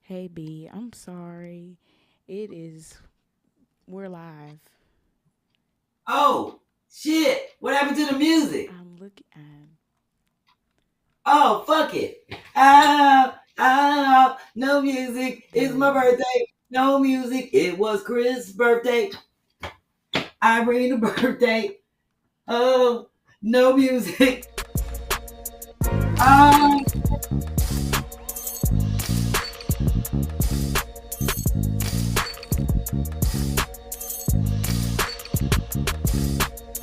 Hey B, I'm sorry. It is we're live. Oh, shit. What happened to the music? I'm looking at Oh, fuck it. No music. It's my girl. birthday. No music. It was Chris' birthday. Irene's birthday. Oh, no music. Um,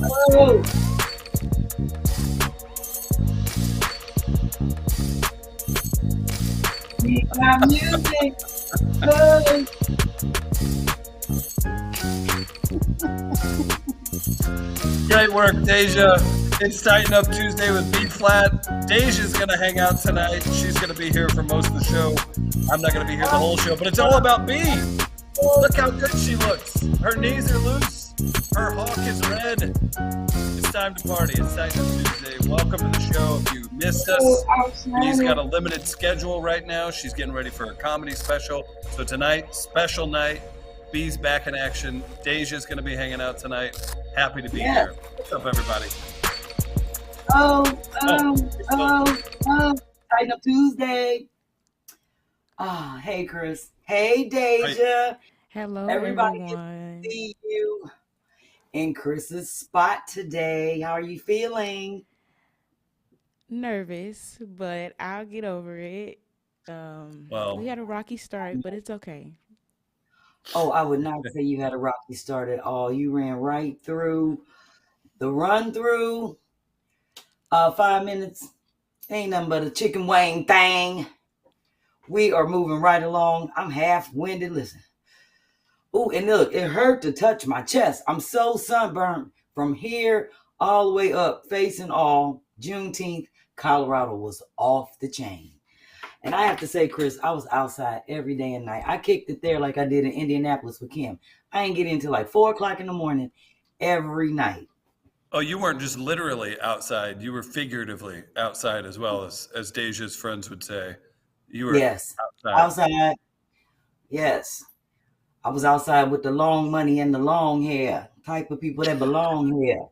oh, we got music. Oh, Great work, Deja. It's Tighten Up Tuesday with B-Flat. Deja's going to hang out tonight. She's going to be here for most of the show. I'm not going to be here the whole show, but it's all about B. Look how good she looks. Her knees are loose. Her hawk is red. It's time to party. It's Tighten Up Tuesday. Welcome to the show. If you missed us, B's got a limited schedule right now. She's getting ready for a comedy special. So tonight, special night. B's back in action. Deja's going to be hanging out tonight. Happy to be here. What's up, everybody? oh, oh. Tighten up Tuesday. Hey, Chris. Hey, Deja. Hello Everybody gets everyone. to see you in Chris's spot today. How are you feeling? Nervous, but I'll get over it. We Well, had a rocky start, but it's okay. Oh, I would not say you had a rocky start at all. You ran right through the run through. 5 minutes. Ain't nothing but a chicken wing thing. We are moving right along. I'm half winded. Listen. Oh, and look, it hurt to touch my chest. I'm so sunburned from here all the way up, facing all. Juneteenth, Colorado was off the chain. And I have to say, Chris, I was outside every day and night. I kicked it there like I did in Indianapolis with Kim. I ain't getting until like 4 o'clock in the morning every night. oh, you weren't just literally outside. You were figuratively outside as well, as Deja's friends would say. You were Yes. outside. Outside. Yes. I was outside with the long money and the long hair. Type of people that belong here.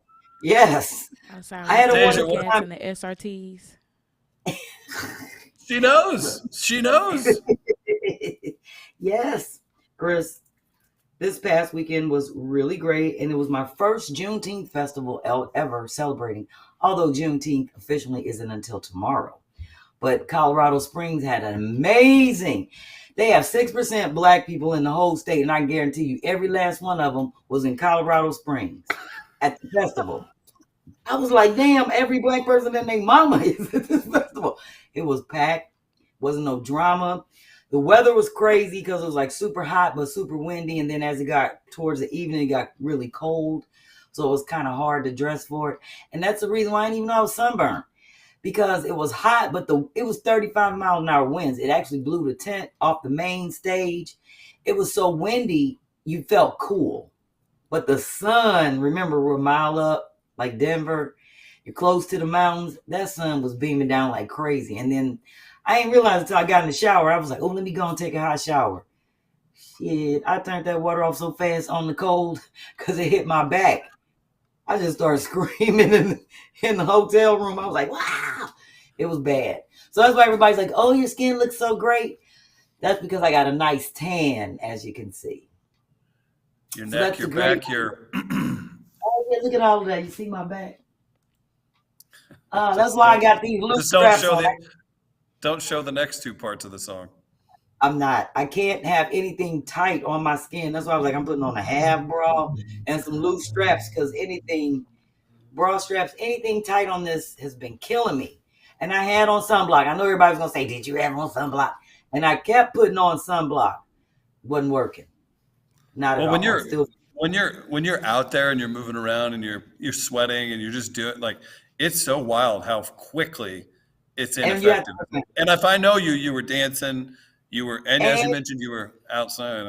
Yes. Outside I with had the a Deja, wonderful Kitty what? Kats time. and the SRTs. She knows. She knows. Yes. Chris, this past weekend was really great, and it was my first Juneteenth festival ever celebrating, although Juneteenth officially isn't until tomorrow. But Colorado Springs had an amazing. They have 6% black people in the whole state, and I guarantee you every last one of them was in Colorado Springs at the festival. I was like, damn, every black person and their mama is at this festival. It was packed, wasn't no drama. The weather was crazy because it was like super hot but super windy, and then as it got towards the evening, it got really cold. So it was kind of hard to dress for it. And that's the reason why I didn't even know I was sunburned. Because it was hot, but it was 35-mile-an-hour winds. It actually blew the tent off the main stage. It was so windy, you felt cool. But the sun, remember, we're a mile up, like Denver. You're close to the mountains. That sun was beaming down like crazy. And then I didn't realize until I got in the shower. I was like, oh, let me go and take a hot shower. Shit, I turned that water off so fast on the cold because it hit my back. I just started screaming in the hotel room. I was like, wow. It was bad. So that's why everybody's like, oh, your skin looks so great. That's because I got a nice tan, as you can see. Your So neck, that's your a great. back, your. Oh, yeah, look at all of that. You see my back? That's why I got these loose Just don't straps show on. the next two parts of the song. I'm not. I can't have anything tight on my skin. That's why I was like, I'm putting on a half bra and some loose straps because anything, bra straps, anything tight on this has been killing me. And I had on sunblock. I know everybody's going to say, did you have on sunblock? And I kept putting on sunblock. Wasn't working. Not at Well, all. Still. when you're out there and you're moving around and you're sweating and you're just doing like it's so wild how quickly it's And you have ineffective. And if I know you, you were dancing, and as you and mentioned, you were outside.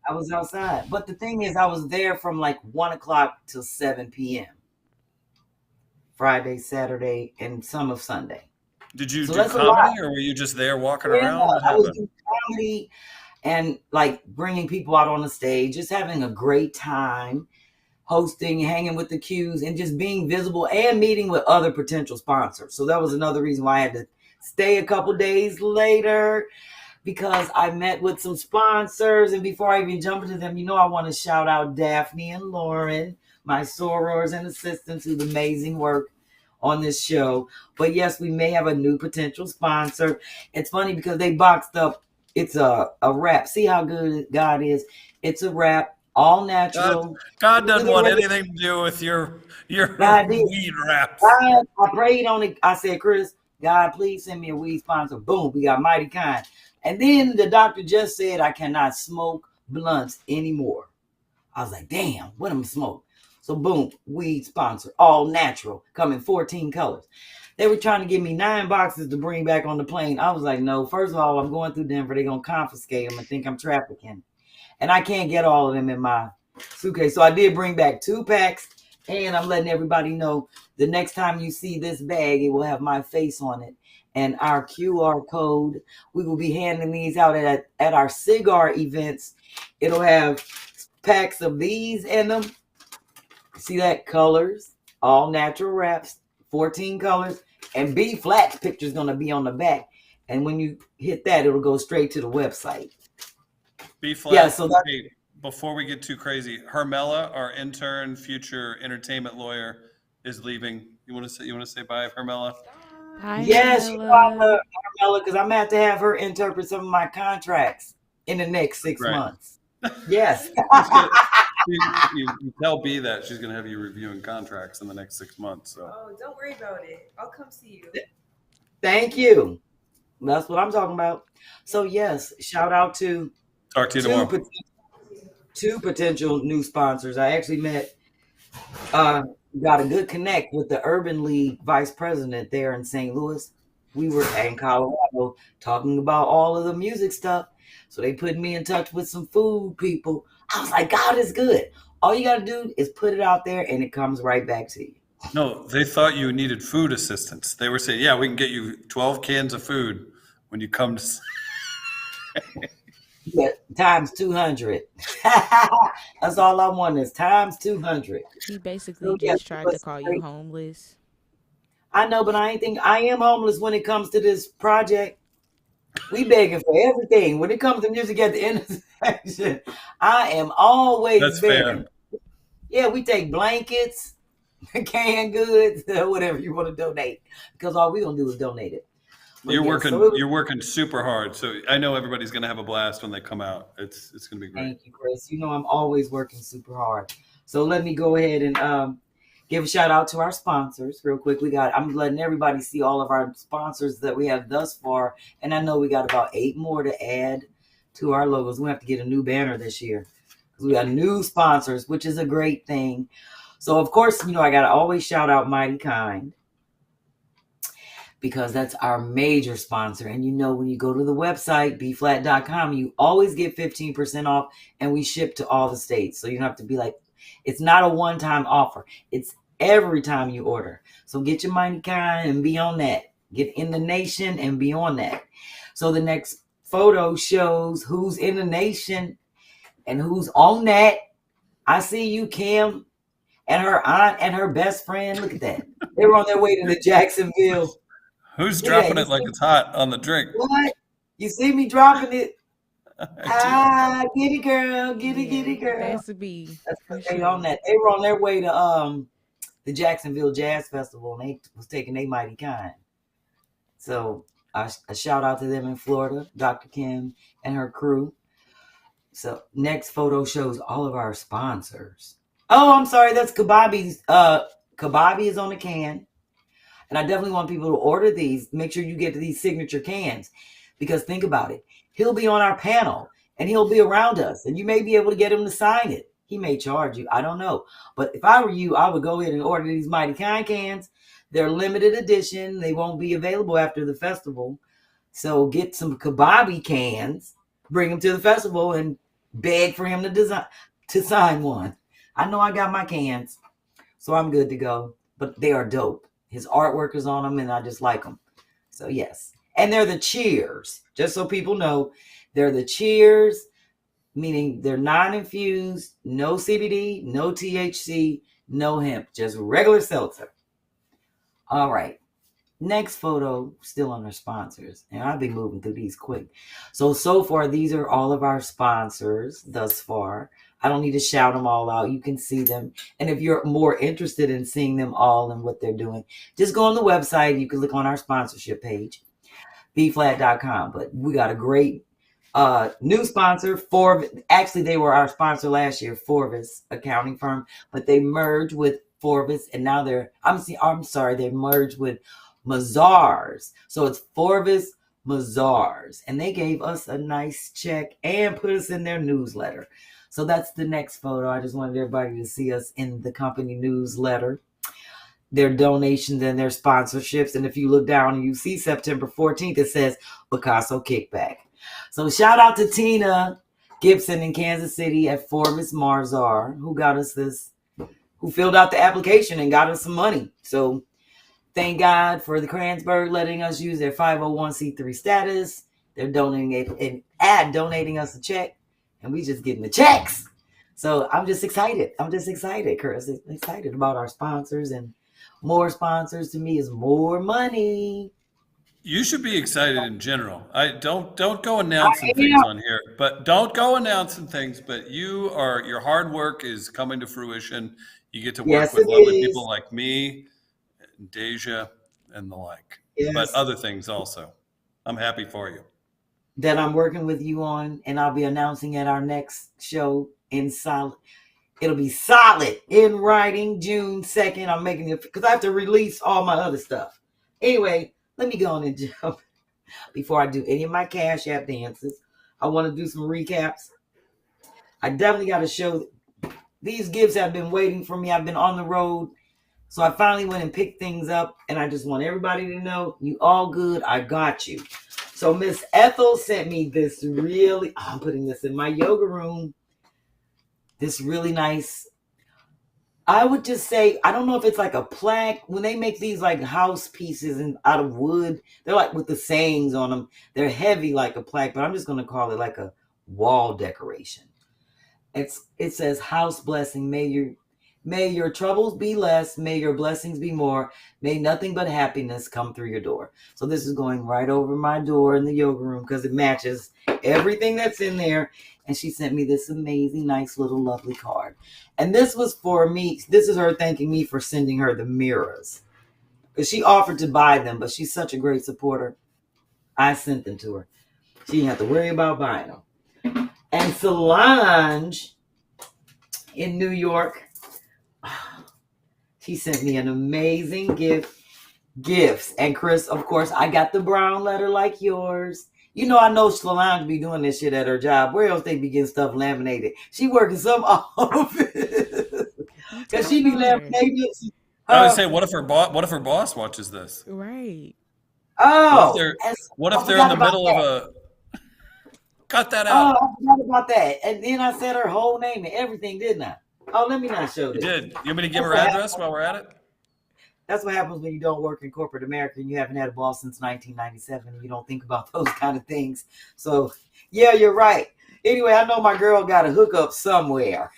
I was outside. But the thing is, I was there from like 1 o'clock till 7 p.m. Friday, Saturday, and some of Sunday. Did you So do that's a lot. comedy, or were you just there walking Yeah, around? What I was happened? doing comedy and like bringing people out on the stage, just having a great time, hosting, hanging with the Qs, and just being visible and meeting with other potential sponsors. So that was another reason why I had to stay a couple days later, because I met with some sponsors. And before I even jump into them, I want to shout out Daphne and Lauren, my sorors and assistants who do amazing work on this show. But yes, we may have a new potential sponsor. It's funny because they boxed up. It's a wrap. See how good God is. It's a wrap, all natural. God doesn't want anything to do with your God did. weed wraps. God, I prayed on it. I said, Chris, God, please send me a weed sponsor. Boom, we got Mighty Kind. And then the doctor just said I cannot smoke blunts anymore. I was like, damn, what am I smoke? So boom, weed sponsor, all natural, come in 14 colors. They were trying to give me 9 boxes to bring back on the plane. I was like, no, first of all, I'm going through Denver. They're going to confiscate them and think I'm trafficking. And I can't get all of them in my suitcase. So I did bring back 2 packs. And I'm letting everybody know the next time you see this bag, it will have my face on it and our QR code. We will be handing these out at our cigar events. It'll have packs of these in them. See that? Colors, all natural wraps, 14 colors. And B-Phlat's picture is going to be on the back. And when you hit that, it'll go straight to the website. B-Phlat. Yeah, so that's, hey, before we get too crazy, Hermela, our intern, future entertainment lawyer, is leaving. You want to say bye, Hermela? Hi, yes, Hermela. because I'm going to have to have her interpret some of my contracts in the next 6 months. Yes. You tell B that she's going to have you reviewing contracts in the next 6 months. So. Oh, don't worry about it. I'll come see you. Thank you. That's what I'm talking about. So yes, shout out to Talk to you tomorrow. 2 potential new sponsors. I actually got a good connect with the Urban League vice president there in St. Louis. We were in Colorado talking about all of the music stuff. So they put me in touch with some food people. I was like, God is good. All you got to do is put it out there and it comes right back to you. No, they thought you needed food assistance. They were saying, yeah, we can get you 12 cans of food when you come to... Yeah, times 200. That's all I want is times 200. He basically just tried to call you homeless. I know, but I am homeless when it comes to this project. We begging for everything. When it comes to music at the intersection, I am always begging. Fair. Yeah, we take blankets, canned goods, whatever you want to donate, because all we're gonna do is donate it. You're working super hard. So I know everybody's going to have a blast when they come out. It's going to be great. Thank you, Chris. I'm always working super hard. So let me go ahead and give a shout out to our sponsors real quick. I'm letting everybody see all of our sponsors that we have thus far. And I know we got about 8 more to add to our logos. We have to get a new banner this year because we got new sponsors, which is a great thing. So of course, I got to always shout out Mighty Kind, because that's our major sponsor. And when you go to the website, bphlat.com, you always get 15% off, and we ship to all the states. So you don't have to be like, it's not a one-time offer. It's every time you order. So get your Mighty Kind and be on that. Get in the nation and be on that. So the next photo shows who's in the nation and who's on that. I see you, Kim, and her aunt and her best friend. Look at that. They were on their way to the Jacksonville. Who's dropping it like it's hot on the drink? What? You see me dropping it? Get it, girl. Get it, girl. That's a B. That's they on that. They were on their way to the Jacksonville Jazz Festival, and they was taking their Mighty Kind. So a shout out to them in Florida, Dr. Kim and her crew. So next photo shows all of our sponsors. Oh, I'm sorry, that's Kababi's. Kababi is on the can. And I definitely want people to order these. Make sure you get these signature cans, because think about it. He'll be on our panel and he'll be around us, and you may be able to get him to sign it. He may charge you. I don't know. But if I were you, I would go ahead and order these Mighty Kind cans. They're limited edition. They won't be available after the festival. So get some Kababi cans, bring them to the festival, and beg for him to sign one. I know I got my cans, so I'm good to go. But they are dope. His artwork is on them, and I just like them. So yes. And they're the cheers. Just so people know, they're the cheers, meaning they're non-infused, no CBD, no THC, no hemp, just regular seltzer. All right. Next photo, still on our sponsors. And I'll be moving through these quick. So far, these are all of our sponsors thus far. I don't need to shout them all out. You can see them. And if you're more interested in seeing them all and what they're doing, just go on the website. You can click on our sponsorship page, BPHLAT.com. But we got a great new sponsor. Actually, they were our sponsor last year, Forvis accounting firm. But they merged with Forvis, and now they merged with Mazars. So it's Forvis Mazars. And they gave us a nice check and put us in their newsletter. So that's the next photo. I just wanted everybody to see us in the company newsletter, their donations and their sponsorships. And if you look down and you see September 14th, it says Picasso Kickback. So shout out to Tina Gibson in Kansas City at Forvis Mazar, who got us this, who filled out the application and got us some money. So thank God for the Kranzberg letting us use their 501c3 status. They're donating us a check, and we just getting the checks. So I'm just excited. Chris. Excited about our sponsors, and more sponsors to me is more money. You should be excited in general. Don't go announcing things on here, but But your hard work is coming to fruition. You get to work with lovely people like me, and Deja, and the like. Yes. But other things also. I'm happy for you. That I'm working with you on, and I'll be announcing at our next show in solid. It'll be solid in writing June 2nd. I'm making it because I have to release all my other stuff. Anyway, let me go on and jump before I do any of my CashApp dances. I want to do some recaps. I definitely got to show these gifts have been waiting for me. I've been on the road. So I finally went and picked things up, and I just want everybody to know you all good. I got you. So Miss Ethel sent me this I'm putting this in my yoga room. This really nice, I would just say, I don't know if it's like a plaque. When they make these like house pieces out of wood, they're like with the sayings on them. They're heavy like a plaque, but I'm just going to call it like a wall decoration. It says, house blessing. May your troubles be less. May your blessings be more. May nothing but happiness come through your door. So this is going right over my door in the yoga room because it matches everything that's in there. And she sent me this amazing, nice little lovely card. And this was for me. This is her thanking me for sending her the mirrors. Because she offered to buy them, but she's such a great supporter. I sent them to her. She didn't have to worry about buying them. And Solange in New York, she sent me an amazing gifts. And Chris, of course, I got the brown letter like yours. You know, I know Solange be doing this shit at her job. Where else they be getting stuff laminated? She working some office. Because she be laminating. I would say, what if her boss watches this? Right. Oh. What if they're in the middle of a... Cut that out. Oh, I forgot about that. And then I said her whole name and everything, didn't I? Oh, let me not show this. You did. You want me to give her address while we're at it? That's what happens when you don't work in corporate America and you haven't had a boss since 1997 and you don't think about those kind of things. So, yeah, you're right. Anyway, I know my girl got a hookup somewhere.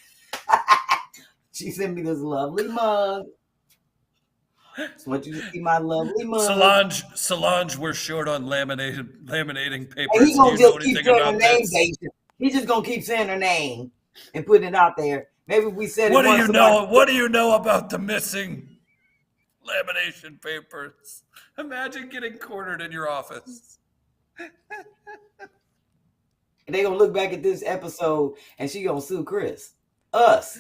She sent me this lovely mug. Just want you to see my lovely mug. Solange, we're short on laminating paper. And he's going to just keep saying her name, Deja. He's just going to keep saying her name and putting it out there. Maybe we said What do you know about the missing lamination papers? Imagine getting cornered in your office. And they're going to look back at this episode and she's going to sue us,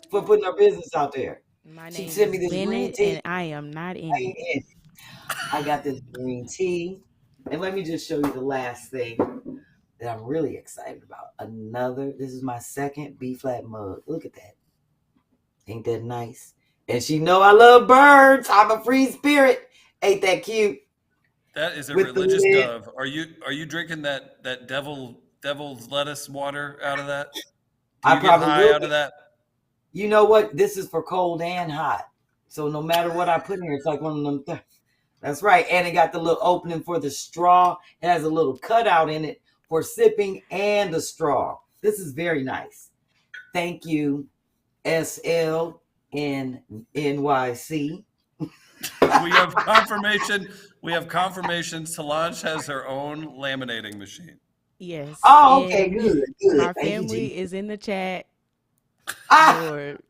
for putting our business out there. My name is Bennett, and I am not in it. I got this green tea. And let me just show you the last thing that I'm really excited about. This is my second B-Flat mug. Look at that. Ain't that nice? And she know I love birds. I'm a free spirit. Ain't that cute? That is a religious dove. Are you drinking that devil's lettuce water out of that? I probably high out of that? You know what? This is for cold and hot. So no matter what I put in here, it's like one of them. That's right. And it got the little opening for the straw. It has a little cutout in it for sipping and the straw. This is very nice. Thank you, SLNNYC. We have confirmation. We have confirmation. Solange has her own laminating machine. Yes. Oh, okay, And good, good. our Thank you, family G. is in the chat. Ah! Lord.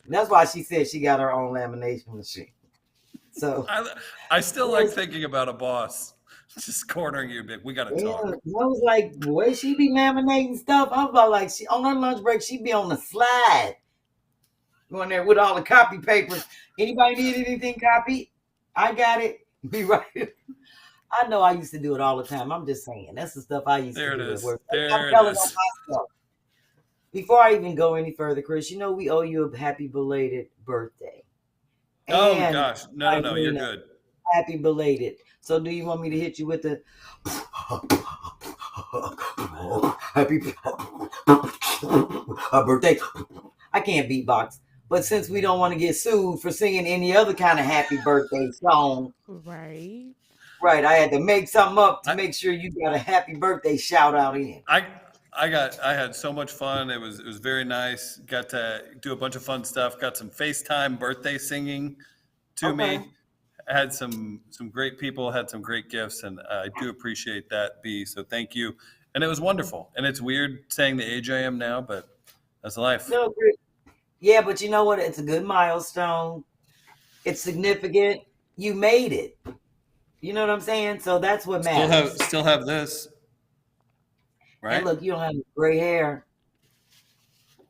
That's why she said she got her own lamination machine. So I still like thinking about a boss just cornering you. We got to yeah, talk. I was like, boy, she be laminating stuff. I was about like, she on her lunch break, she be on the slide, going there with all the copy papers. Anybody need anything copied? I got it. Be right. I know I used to do it all the time. I'm just saying that's the stuff I used to do at work. I'm telling on myself. Before I even go any further, Chris, you know we owe you a happy belated birthday. Oh And gosh, no, you're good. Happy belated. So, do you want me to hit you with the happy birthday? I can't beatbox, but since we don't want to get sued for singing any other kind of happy birthday song, Right. right? I had to make something up to make sure you got a happy birthday shout out in. I had so much fun. It was very nice. Got to do a bunch of fun stuff. Got some FaceTime birthday singing to me. Had some great people, had some great gifts, and I do appreciate that, B. So thank you. And it was wonderful. And it's weird saying the age I am now, but that's life. No, yeah, but you know what? It's a good milestone. It's significant. You made it. You know what I'm saying? So that's what matters. Still have this. Right? And look, you don't have gray hair.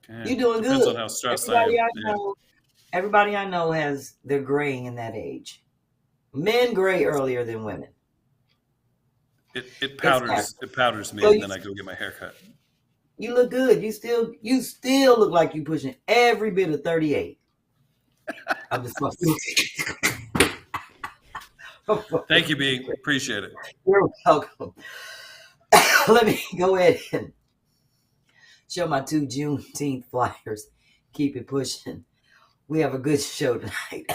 Okay. You're doing Depends good. on how stressed Everybody I know has they're graying in that age. Men gray earlier than women. It powders me, so and then I go get my hair cut. You look good. You still look like you're pushing every bit of 38. I'm just Thank you, B. Appreciate it. You're welcome. Let me go ahead and show my 2 Juneteenth flyers. Keep it pushing. We have a good show tonight.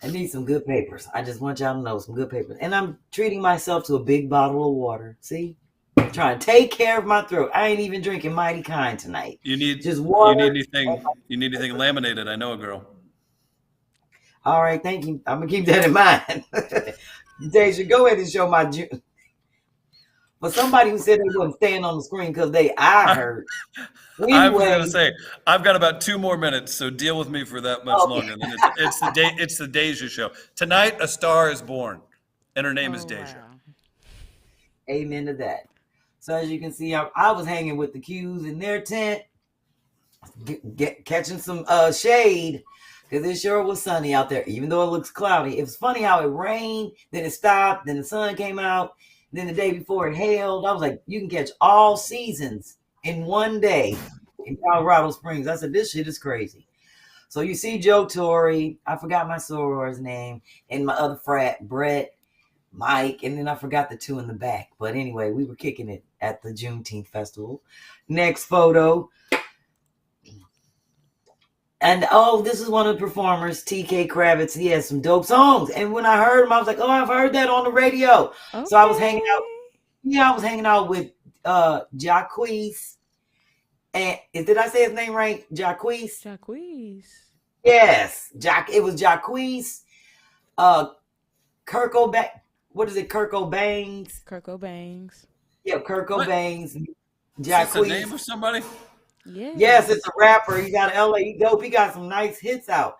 I need some good papers. I just want y'all to know some good papers. And I'm treating myself to a big bottle of water. See? I'm trying to take care of my throat. I ain't even drinking Mighty Kind tonight. You need just water. You need anything laminated. I know a girl. All right, thank you. I'm gonna keep that in mind. Deja, go ahead and show my June. But somebody who said they wasn't staying on the screen because they eye hurt. Anyway, I was going to say I've got about 2 more minutes, so deal with me for that much longer. Then it's the Deja show tonight. A star is born, and her name is Deja. Wow. Amen to that. So as you can see, I was hanging with the Qs in their tent, catching some shade because it sure was sunny out there, even though it looks cloudy. It was funny how it rained, then it stopped, then the sun came out. Then the day before it hailed. I was like, you can catch all seasons in one day in Colorado Springs. I said, this shit is crazy. So you see Joe Torre, I forgot my soror's name, and my other frat, Brett, Mike, and then I forgot the 2 in the back. But anyway, we were kicking it at the Juneteenth festival. Next photo. And this is one of the performers, TK Kravitz. He has some dope songs. And when I heard him, I was like, oh, I've heard that on the radio. Okay. So I was hanging out. Yeah, I was hanging out with Jacquees. And did I say his name right? Jacquees? Jacquees. Yes. It was Jacquees. Kirk O'Banks. What is it? Kirk O'Banks? Kirk O'Banks. Yeah, Kirk O'Banks. Jacquees. Is that the name of somebody? Yes. Yes, it's a rapper. He got LA. He dope. He got some nice hits out.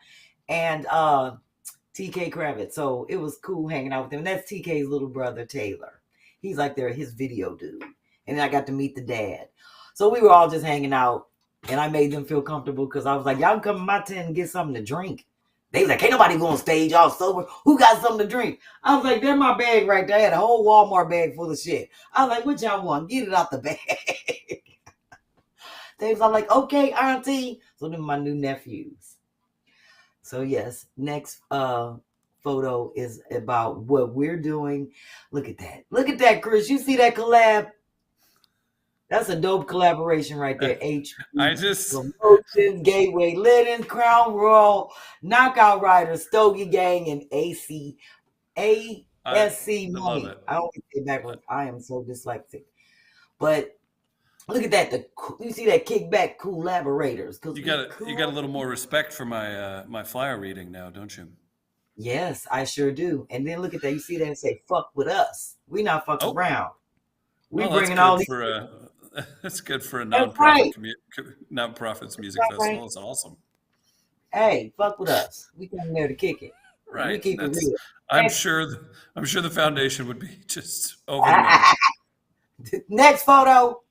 And TK Kravitz. So it was cool hanging out with him. And that's TK's little brother, Taylor. He's like his video dude. And then I got to meet the dad. So we were all just hanging out. And I made them feel comfortable because I was like, y'all can come in my tent and get something to drink. They was like, ain't nobody go on stage all sober. Who got something to drink? I was like, there's my bag right there. I had a whole Walmart bag full of shit. I was like, what y'all want? Get it out the bag. They was all like, okay, auntie. So then my new nephews. So yes, next photo is about what we're doing. Look at that. Look at that, Chris. You see that collab? That's a dope collaboration right there. H I just Promotions, Gateway Linen, Crown Royal, Knockout Riders, Stogie Gang, and ASC I love Money. it. I always say backwards. I am so dyslexic. But look at that. You see that kickback collaborators. You got a little more respect for my my flyer reading now, don't you? Yes, I sure do. And then look at that. You see that and say, fuck with us. We not fucking around. We bringing all these. That's good for a That's nonprofit right. nonprofit's music That's festival. right. It's awesome. Hey, fuck with us. We come there to kick it. Right. We keep it real. I'm sure the foundation would be just over the moon. Next photo.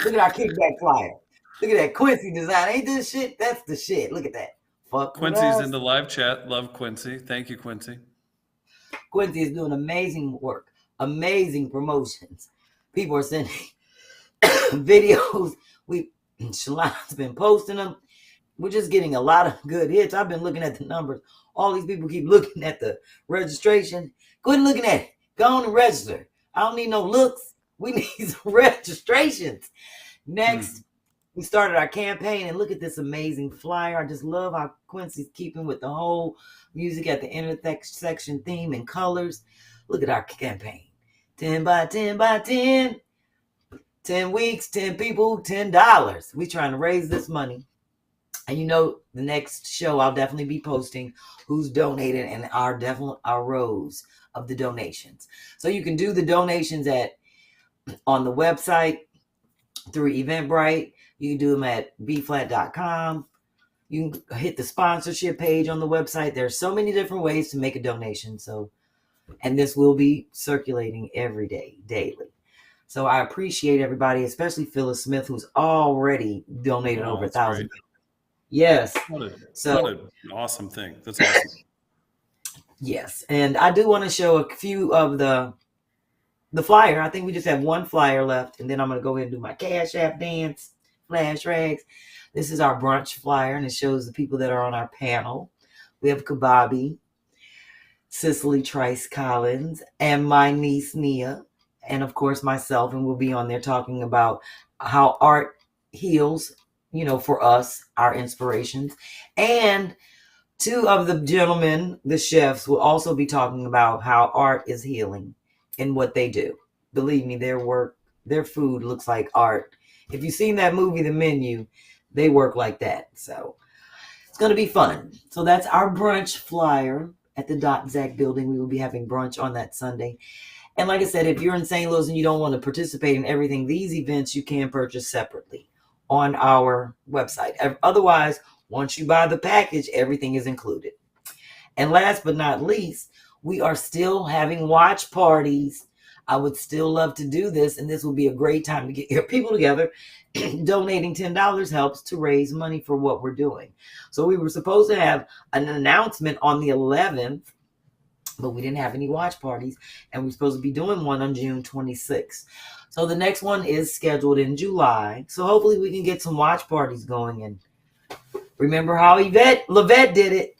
Look at our kickback flyer. Look at that Quincy design. Ain't this shit? That's the shit. Look at that. Fuck Quincy's in the live chat. Love Quincy. Thank you, Quincy. Quincy is doing amazing work. Amazing promotions. People are sending videos. Shalon's been posting them. We're just getting a lot of good hits. I've been looking at the numbers. All these people keep looking at the registration. Quit looking at it. Go on and register. I don't need no looks. We need some registrations. Next, we started our campaign, and look at this amazing flyer. I just love how Quincy's keeping with the whole music at the intersection theme and colors. Look at our campaign. 10 by 10 by 10. 10 weeks, 10 people, $10. We trying to raise this money. And you know, the next show I'll definitely be posting who's donated and our rows of the donations. So you can do the donations on the website through Eventbrite. You can do them at bphlat.com. You can hit the sponsorship page on the website. There's so many different ways to make a donation. And this will be circulating every day, daily. So I appreciate everybody, especially Phyllis Smith, who's already donated over 1,000. Yes. What an awesome thing. That's awesome. Yes. And I do want to show a few of the flyer. I think we just have one flyer left, and then I'm going to go ahead and do my CashApp dance, flash rags. This is our brunch flyer, and it shows the people that are on our panel. We have Kababi, Cicely Trice Collins, and my niece Nia, and of course myself, and we'll be on there talking about how art heals, for us, our inspirations. And two of the gentlemen, the chefs, will also be talking about how art is healing in what they do. Believe me, their work, their food looks like art. If you've seen that movie, The Menu, they work like that. So it's going to be fun. So that's our brunch flyer at the .Zac building. We will be having brunch on that Sunday. And like I said, if you're in St. Louis and you don't want to participate in everything, these events you can purchase separately on our website. Otherwise, once you buy the package, everything is included. And last but not least, we are still having watch parties. I would still love to do this, and this will be a great time to get your people together. Donating $10 helps to raise money for what we're doing. So we were supposed to have an announcement on the 11th, but we didn't have any watch parties, and we're supposed to be doing one on June 26th. So the next one is scheduled in July. So hopefully we can get some watch parties going. And remember how Lavette did it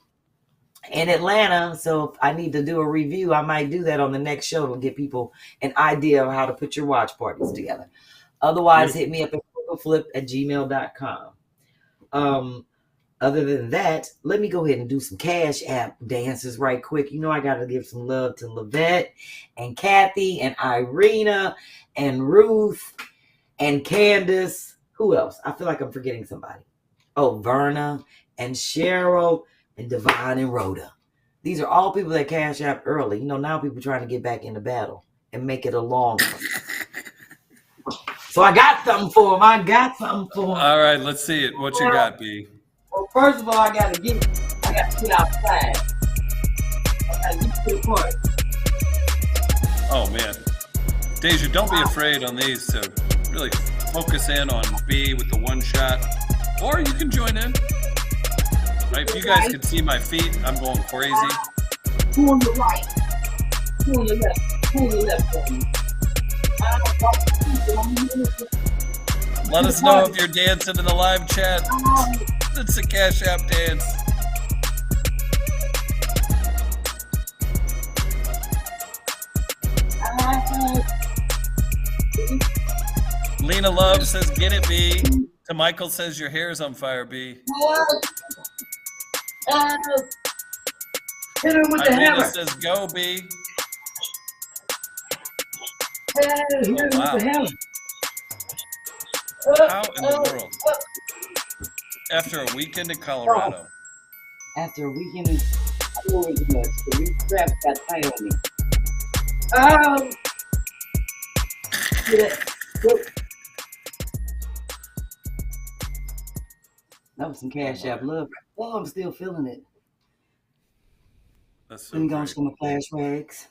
in Atlanta. So if I need to do a review, I might do that on the next show to give people an idea of how to put your watch parties together. Otherwise, hit me up at flip@gmail.com. Other than that, let me go ahead and do some Cash App dances right quick. I got to give some love to Lavette and Kathy and Irina and Ruth and Candace. Who else? I feel like I'm forgetting somebody. Oh, Verna and Cheryl and Devon and Rhoda. These are all people that Cash App early. Now people trying to get back into battle and make it a long one. So I got something for them. All right, let's see it. What you got, B? Well, first of all, I gotta get outside. I gotta get to the party. Oh man, Deja, don't be afraid on these to really focus in on B with the one shot, or you can join in. Right? If you guys can see my feet, I'm going crazy. Who on your right? Who on your left? Who on your left for me? Let us know if you're dancing in the live chat. It's a Cash App dance. Lena Love says, "Get it, B." To Michael says, "Your hair's on fire, B." Hit her with the Irina hammer. says, "Go, B." Hit her with wow. the hammer. How in the world? After a weekend in Colorado. After a weekend, I know it much. The straps got tight on me. Oh! That was some CashApp love. Oh, I'm still feeling it. That's so Let me go great. to my flash rags.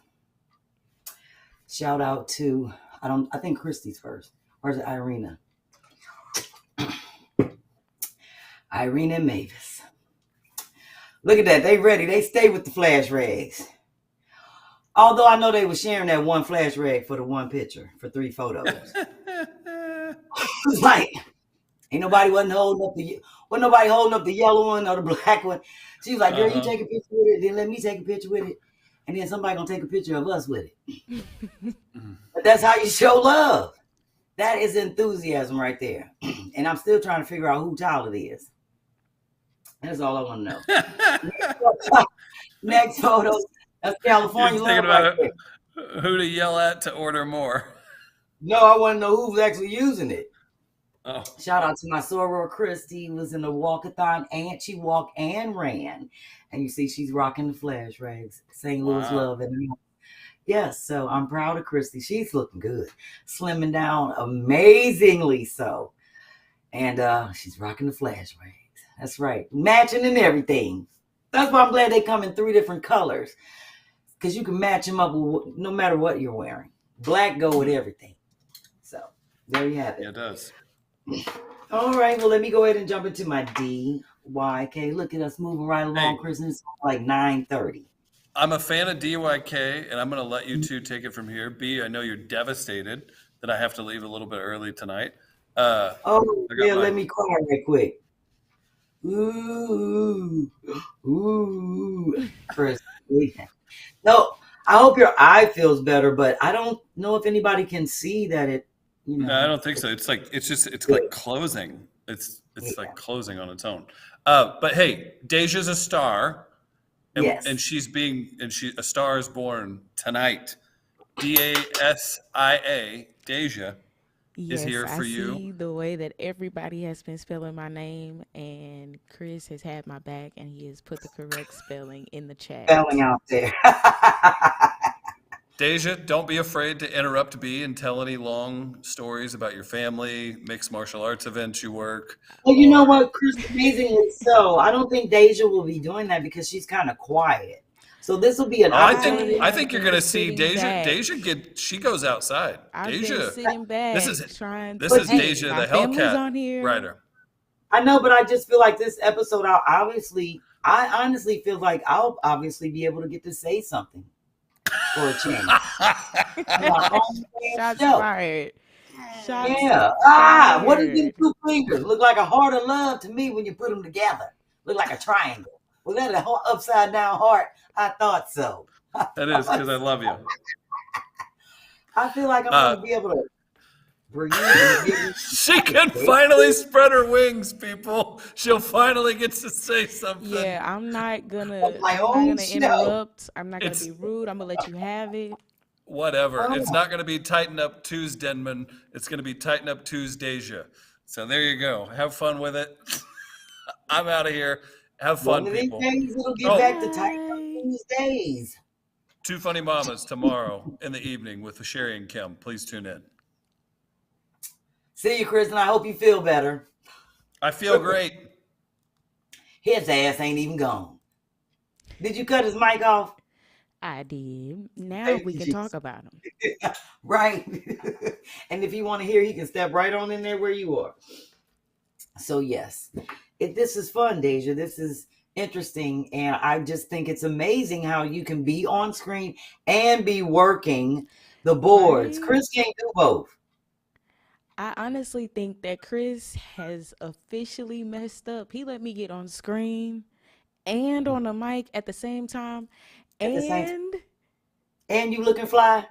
Shout out to, I think Christy's first. Or is it Irina? Irina and Mavis. Look at that. They ready. They stay with the flash rags. Although I know they were sharing that one flash rag for the one picture for 3 photos. It's like, ain't nobody wasn't nobody holding up the yellow one or the black one. She was like, girl, you take a picture with it, then let me take a picture with it. And then somebody gonna take a picture of us with it. But that's how you show love. That is enthusiasm right there. And I'm still trying to figure out who child it is. That's all I want to know. Next photo. That's California love right there. Who to yell at to order more. No, I want to know who's actually using it. Oh. Shout out to my soror Christy, who was in the walkathon, and she walked and ran. And you see she's rocking the flash rags. St. Louis love. And yes, so I'm proud of Christy. She's looking good. Slimming down amazingly so. And she's rocking the flash rags. That's right. Matching and everything. That's why I'm glad they come in 3 different colors. Because you can match them up with no matter what you're wearing. Black go with everything. So there you have it. Yeah, it does. All right. Well, let me go ahead and jump into my DYK. Look at us moving right along, Chris. It's like 9:30. I'm a fan of DYK, and I'm going to let you two take it from here. B, I know you're devastated that I have to leave a little bit early tonight. Let me cry right quick. Ooh, Chris. No, I hope your eye feels better, but I don't know if anybody can see that it. No, I don't think so. It's like like closing. It's like closing on its own. But hey, Deja's a star, and, and a star is born tonight. DASIA, Deja, is here for you. I see the way that everybody has been spelling my name, and Chris has had my back, and he has put the correct spelling in the chat. Spelling out there. Deja, don't be afraid to interrupt B and tell any long stories about your family, mixed martial arts events you work. Well, you know what, Chris, amazingly so. I don't think Deja will be doing that because she's kind of quiet. So this will be an opportunity. I think you're going to see Deja. She goes outside. I've Deja, been sitting back. this is Deja, the Hellcat writer. I know, but I just feel like this episode, I honestly feel like I'll obviously be able to get to say something for a change. Shots fired. What is these 2 fingers? Look like a heart of love to me when you put them together. Look like a triangle. Was that an upside down heart? I thought so. That is because I love you. I feel like I'm going to be able to breathe. She can finally spread her wings, people. She'll finally get to say something. Yeah, I'm not gonna interrupt. I'm not gonna be rude. I'm gonna let you have it. Whatever. It's not gonna be tighten up Tuesdaze Denman. It's gonna be tighten up Tuesdaze. So there you go. Have fun with it. I'm out of here. Have fun, people. One of these days it'll get back to tighten up Tuesdays. 2 Funny Mamas tomorrow in the evening with Sherri and Kim. Please tune in. See you, Chris, and I hope you feel better. I feel great. His ass ain't even gone. Did you cut his mic off? I did. Now we can talk about him. Right. And if you want to hear, he can step right on in there where you are. So, yes. This is fun, Deja. This is interesting. And I just think it's amazing how you can be on screen and be working the boards. Right. Chris can't do both. I honestly think that Chris has officially messed up. He let me get on screen and on the mic at the same time. And you looking fly?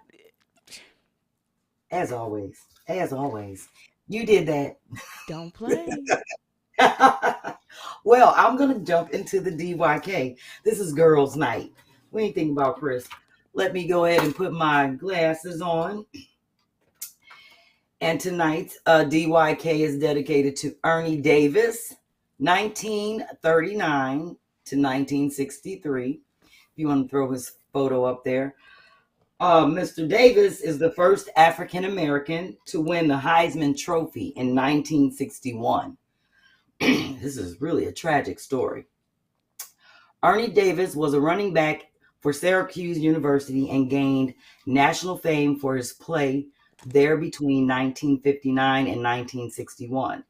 As always. You did that. Don't play. Well, I'm going to jump into the DYK. This is girls' night. We ain't thinking about Chris. Let me go ahead and put my glasses on. And tonight's DYK is dedicated to Ernie Davis, 1939 to 1963. If you want to throw his photo up there. Mr. Davis is the first African American to win the Heisman Trophy in 1961. This is really a tragic story. Ernie Davis was a running back for Syracuse University and gained national fame for his play there between 1959 and 1961.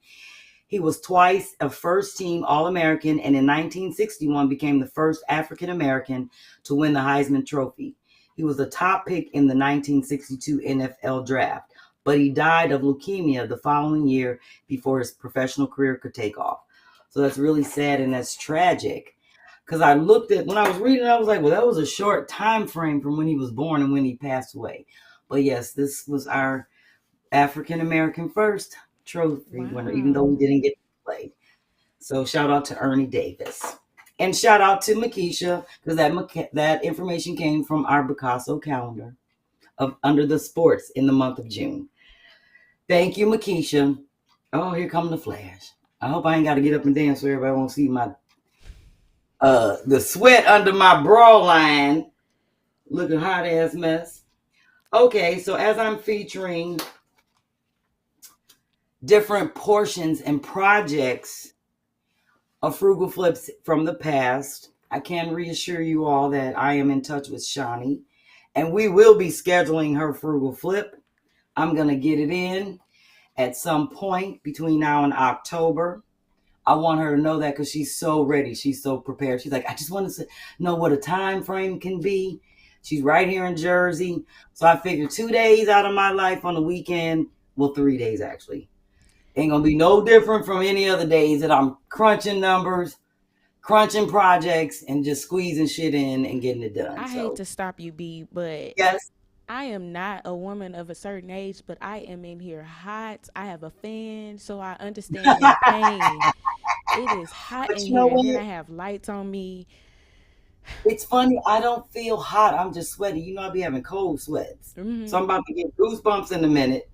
He was twice a first-team All-American and in 1961 became the first African American to win the Heisman Trophy. He was a top pick in the 1962 NFL draft, but he died of leukemia the following year before his professional career could take off. So that's really sad and that's tragic. Because I looked at, when I was reading, I was like, well, that was a short time frame from when he was born and when he passed away. But yes, this was our African American first trophy winner, even though we didn't get to play. So shout out to Ernie Davis. And shout out to Makisha, because that information came from our Picasso calendar of under the sports in the month of June. Thank you, Makisha. Oh, here come the flash. I hope I ain't got to get up and dance so everybody won't see my the sweat under my bra line. Looking hot ass mess. Okay, so as I'm featuring different portions and projects of Frugal Flips from the past, I can reassure you all that I am in touch with Shawnee, and we will be scheduling her Frugal Flip. I'm going to get it in at some point between now and October. I want her to know that because she's so ready. She's so prepared. She's like, I just want to know what a time frame can be. She's right here in Jersey. So I figured 2 days out of my life on the weekend, well, 3 days actually. Ain't going to be no different from any other days that I'm crunching numbers, crunching projects, and just squeezing shit in and getting it done. I hate to stop you, B, but yes. I am not a woman of a certain age, but I am in here hot. I have a fan, so I understand your pain. It is hot in here, and then I have lights on me. It's funny. I don't feel hot. I'm just sweaty. You know, I be having cold sweats. Mm-hmm. So I'm about to get goosebumps in a minute.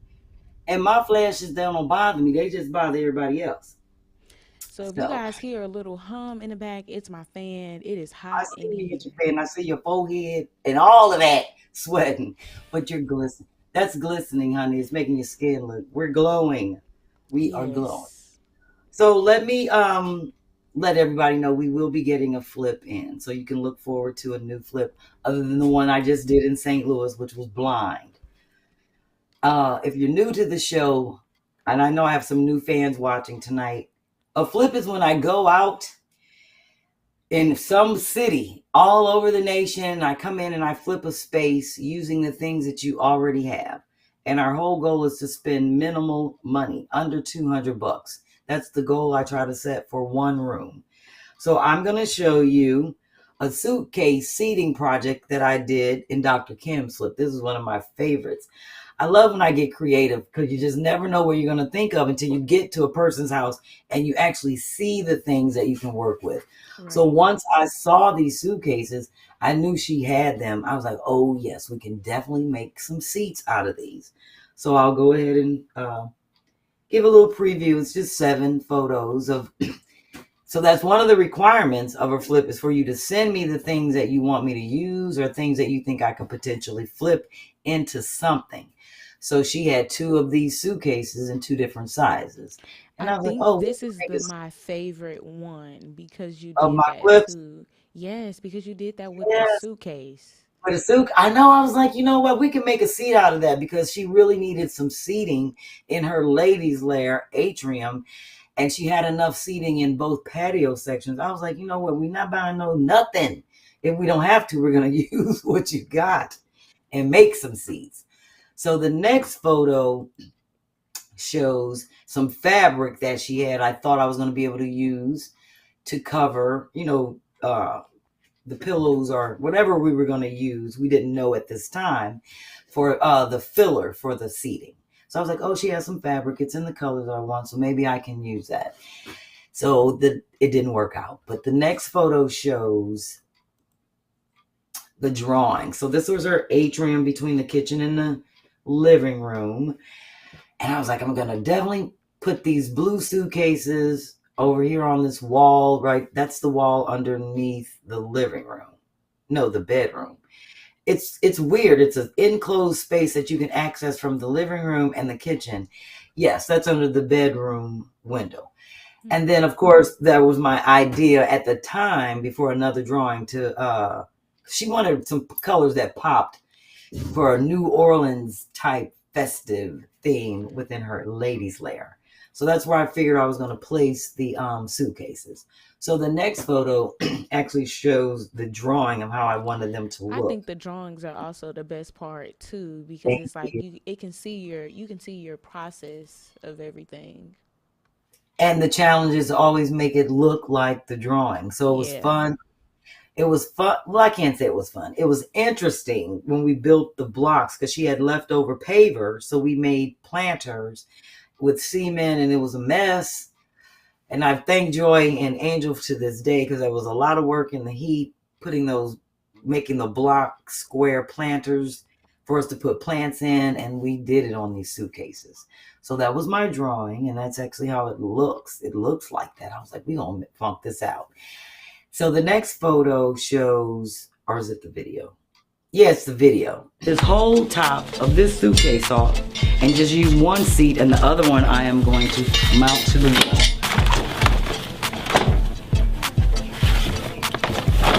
And my flashes, they don't bother me. They just bother everybody else. So if you guys hear a little hum in the back, it's my fan. It is hot in here. Your fan. I see your forehead and all of that sweating. But you're glistening. That's glistening, honey. It's making your skin look. We're glowing. We are glowing. So let me let everybody know we will be getting a flip in. So you can look forward to a new flip other than the one I just did in St. Louis, which was blind. If you're new to the show, and I know I have some new fans watching tonight, a flip is when I go out in some city all over the nation. I come in and I flip a space using the things that you already have. And our whole goal is to spend minimal money, under $200. That's the goal I try to set for one room. So I'm going to show you a suitcase seating project that I did in Dr. Kim's flip. This is one of my favorites. I love when I get creative because you just never know what you're going to think of until you get to a person's house and you actually see the things that you can work with. Right. So once I saw these suitcases, I knew she had them. I was like, oh, yes, we can definitely make some seats out of these. So I'll go ahead and give a little preview. It's just 7 photos of. So that's one of the requirements of a flip is for you to send me the things that you want me to use or things that you think I could potentially flip into something. So she had 2 of these suitcases in 2 different sizes. And I was think like, oh, this is my favorite one because you did that flips? Too. Yes, because you did that with the suitcase. With a suitcase. I know. I was like, you know what? We can make a seat out of that because she really needed some seating in her ladies' lair atrium. And she had enough seating in both patio sections. I was like, you know what? We're not buying nothing. If we don't have to, we're going to use what you got and make some seats. So the next photo shows some fabric that she had. I thought I was going to be able to use to cover, the pillows or whatever we were going to use. We didn't know at this time for the filler for the seating. So I was like, oh, she has some fabric. It's in the colors I want, so maybe I can use that. So it didn't work out. But the next photo shows the drawing. So this was her atrium between the kitchen and the living room. And I was like, I'm going to definitely put these blue suitcases over here on this wall, right? That's the wall underneath the living room. No, the bedroom. It's weird. It's an enclosed space that you can access from the living room and the kitchen. Yes, that's under the bedroom window. And then, of course, that was my idea at the time before another drawing to, she wanted some colors that popped for a New Orleans type festive theme within her ladies' lair. So that's where I figured I was going to place the suitcases. So the next photo actually shows the drawing of how I wanted them to look. I think the drawings are also the best part too, because it's like you can see your process of everything. And the challenge is to always make it look like the drawing. So it was fun. It was fun. Well, I can't say it was fun. It was interesting when we built the blocks because she had leftover paver. So we made planters with cement and it was a mess. And I thank Joy and Angel to this day because there was a lot of work in the heat, making the block square planters for us to put plants in. And we did it on these suitcases. So that was my drawing. And that's actually how it looks. It looks like that. I was like, we're going to funk this out. So the next photo shows, or is it the video? Yeah, it's the video. This whole top of this suitcase off and just use one seat and the other one I am going to mount to the wall.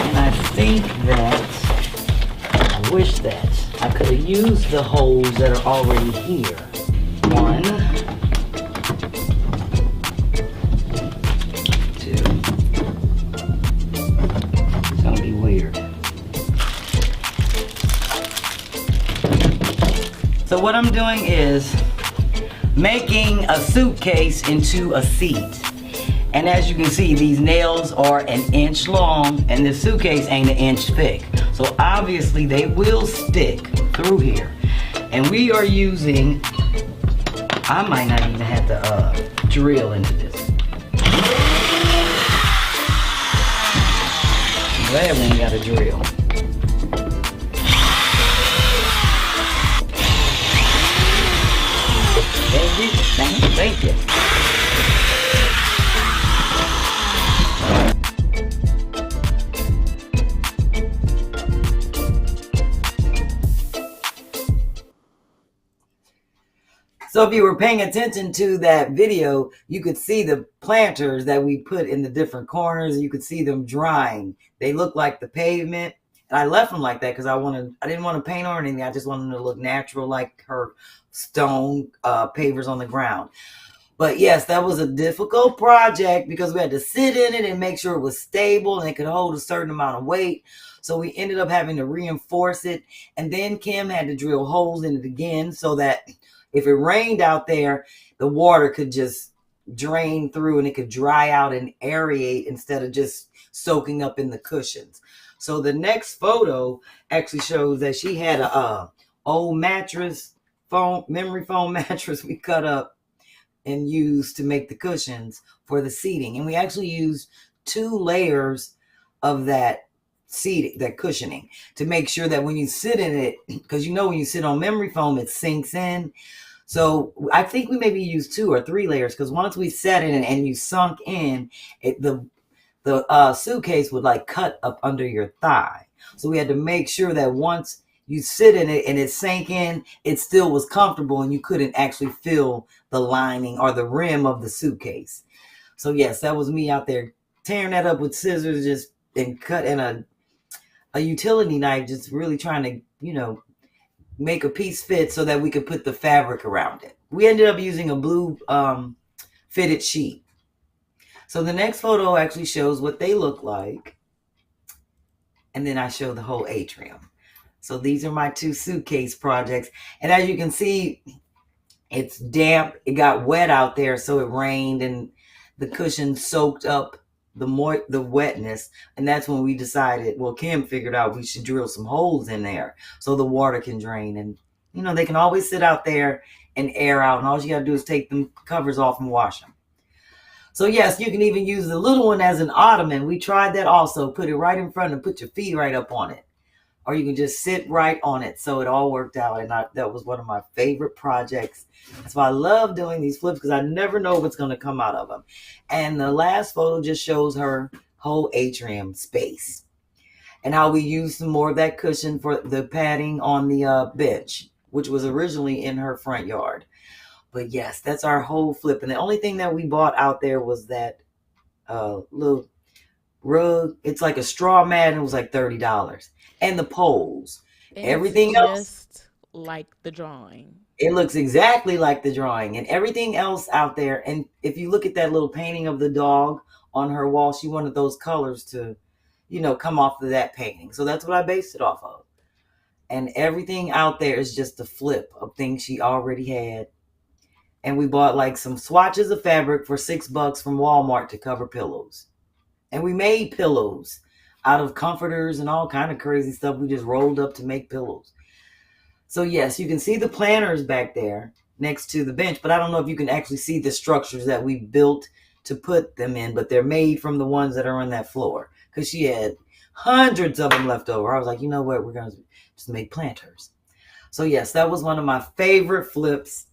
And I think that, I wish that I could have used the holes that are already here. One, two. It's gonna be weird. So what I'm doing is making a suitcase into a seat. And as you can see, these nails are an inch long and the suitcase ain't an inch thick. So obviously they will stick through here. And we are using, I might not even have to drill into this. I'm glad we ain't got a drill. Thank you. So if you were paying attention to that video, you could see the planters that we put in the different corners. You could see them drying. They look like the pavement. And I left them like that because I didn't want to paint or anything. I just wanted them to look natural like her stone pavers on the ground. But yes, that was a difficult project because we had to sit in it and make sure it was stable and it could hold a certain amount of weight. So we ended up having to reinforce it. And then Kim had to drill holes in it again so that if it rained out there, the water could just drain through and it could dry out and aerate instead of just soaking up in the cushions. So the next photo actually shows that she had a old mattress, memory foam mattress we cut up and used to make the cushions for the seating. And we actually used 2 layers of that seating, that cushioning, to make sure that when you sit in it, because you know when you sit on memory foam, it sinks in. So I think we maybe used 2 or 3 layers because once we sat in it and you sunk in, the suitcase would like cut up under your thigh. So we had to make sure that once you sit in it and it sank in, it still was comfortable and you couldn't actually feel the lining or the rim of the suitcase. So yes, that was me out there tearing that up with scissors and cutting a utility knife, just really trying to, make a piece fit so that we could put the fabric around it. We ended up using a blue fitted sheet. So the next photo actually shows what they look like. And then I show the whole atrium. So these are my 2 suitcase projects. And as you can see, it's damp. It got wet out there, so it rained and the cushion soaked up the wetness. And that's when we decided, well, Kim figured out we should drill some holes in there so the water can drain. And, they can always sit out there and air out, and all you got to do is take them covers off and wash them. So yes, you can even use the little one as an ottoman. We tried that also. Put it right in front and put your feet right up on it. Or you can just sit right on it. So it all worked out. And that was one of my favorite projects. That's why I love doing these flips, because I never know what's going to come out of them. And the last photo just shows her whole atrium space and how we used some more of that cushion for the padding on the bench, which was originally in her front yard. But yes, that's our whole flip. And the only thing that we bought out there was that little rug. It's like a straw mat, and it was like $30. And the poles. And Everything it's else, just like the drawing. it looks exactly like the drawing. And everything else out there. And if you look at that little painting of the dog on her wall, she wanted those colors to, come off of that painting. So that's what I based it off of. And everything out there is just a flip of things she already had. And we bought like some swatches of fabric for $6 from Walmart to cover pillows. And we made pillows out of comforters and all kind of crazy stuff. We just rolled up to make pillows. So yes, you can see the planners back there next to the bench, but I don't know if you can actually see the structures that we built to put them in, but they're made from the ones that are on that floor, because she had hundreds of them left over. I was like, you know what, we're going to just make planters. So yes, that was one of my favorite flips.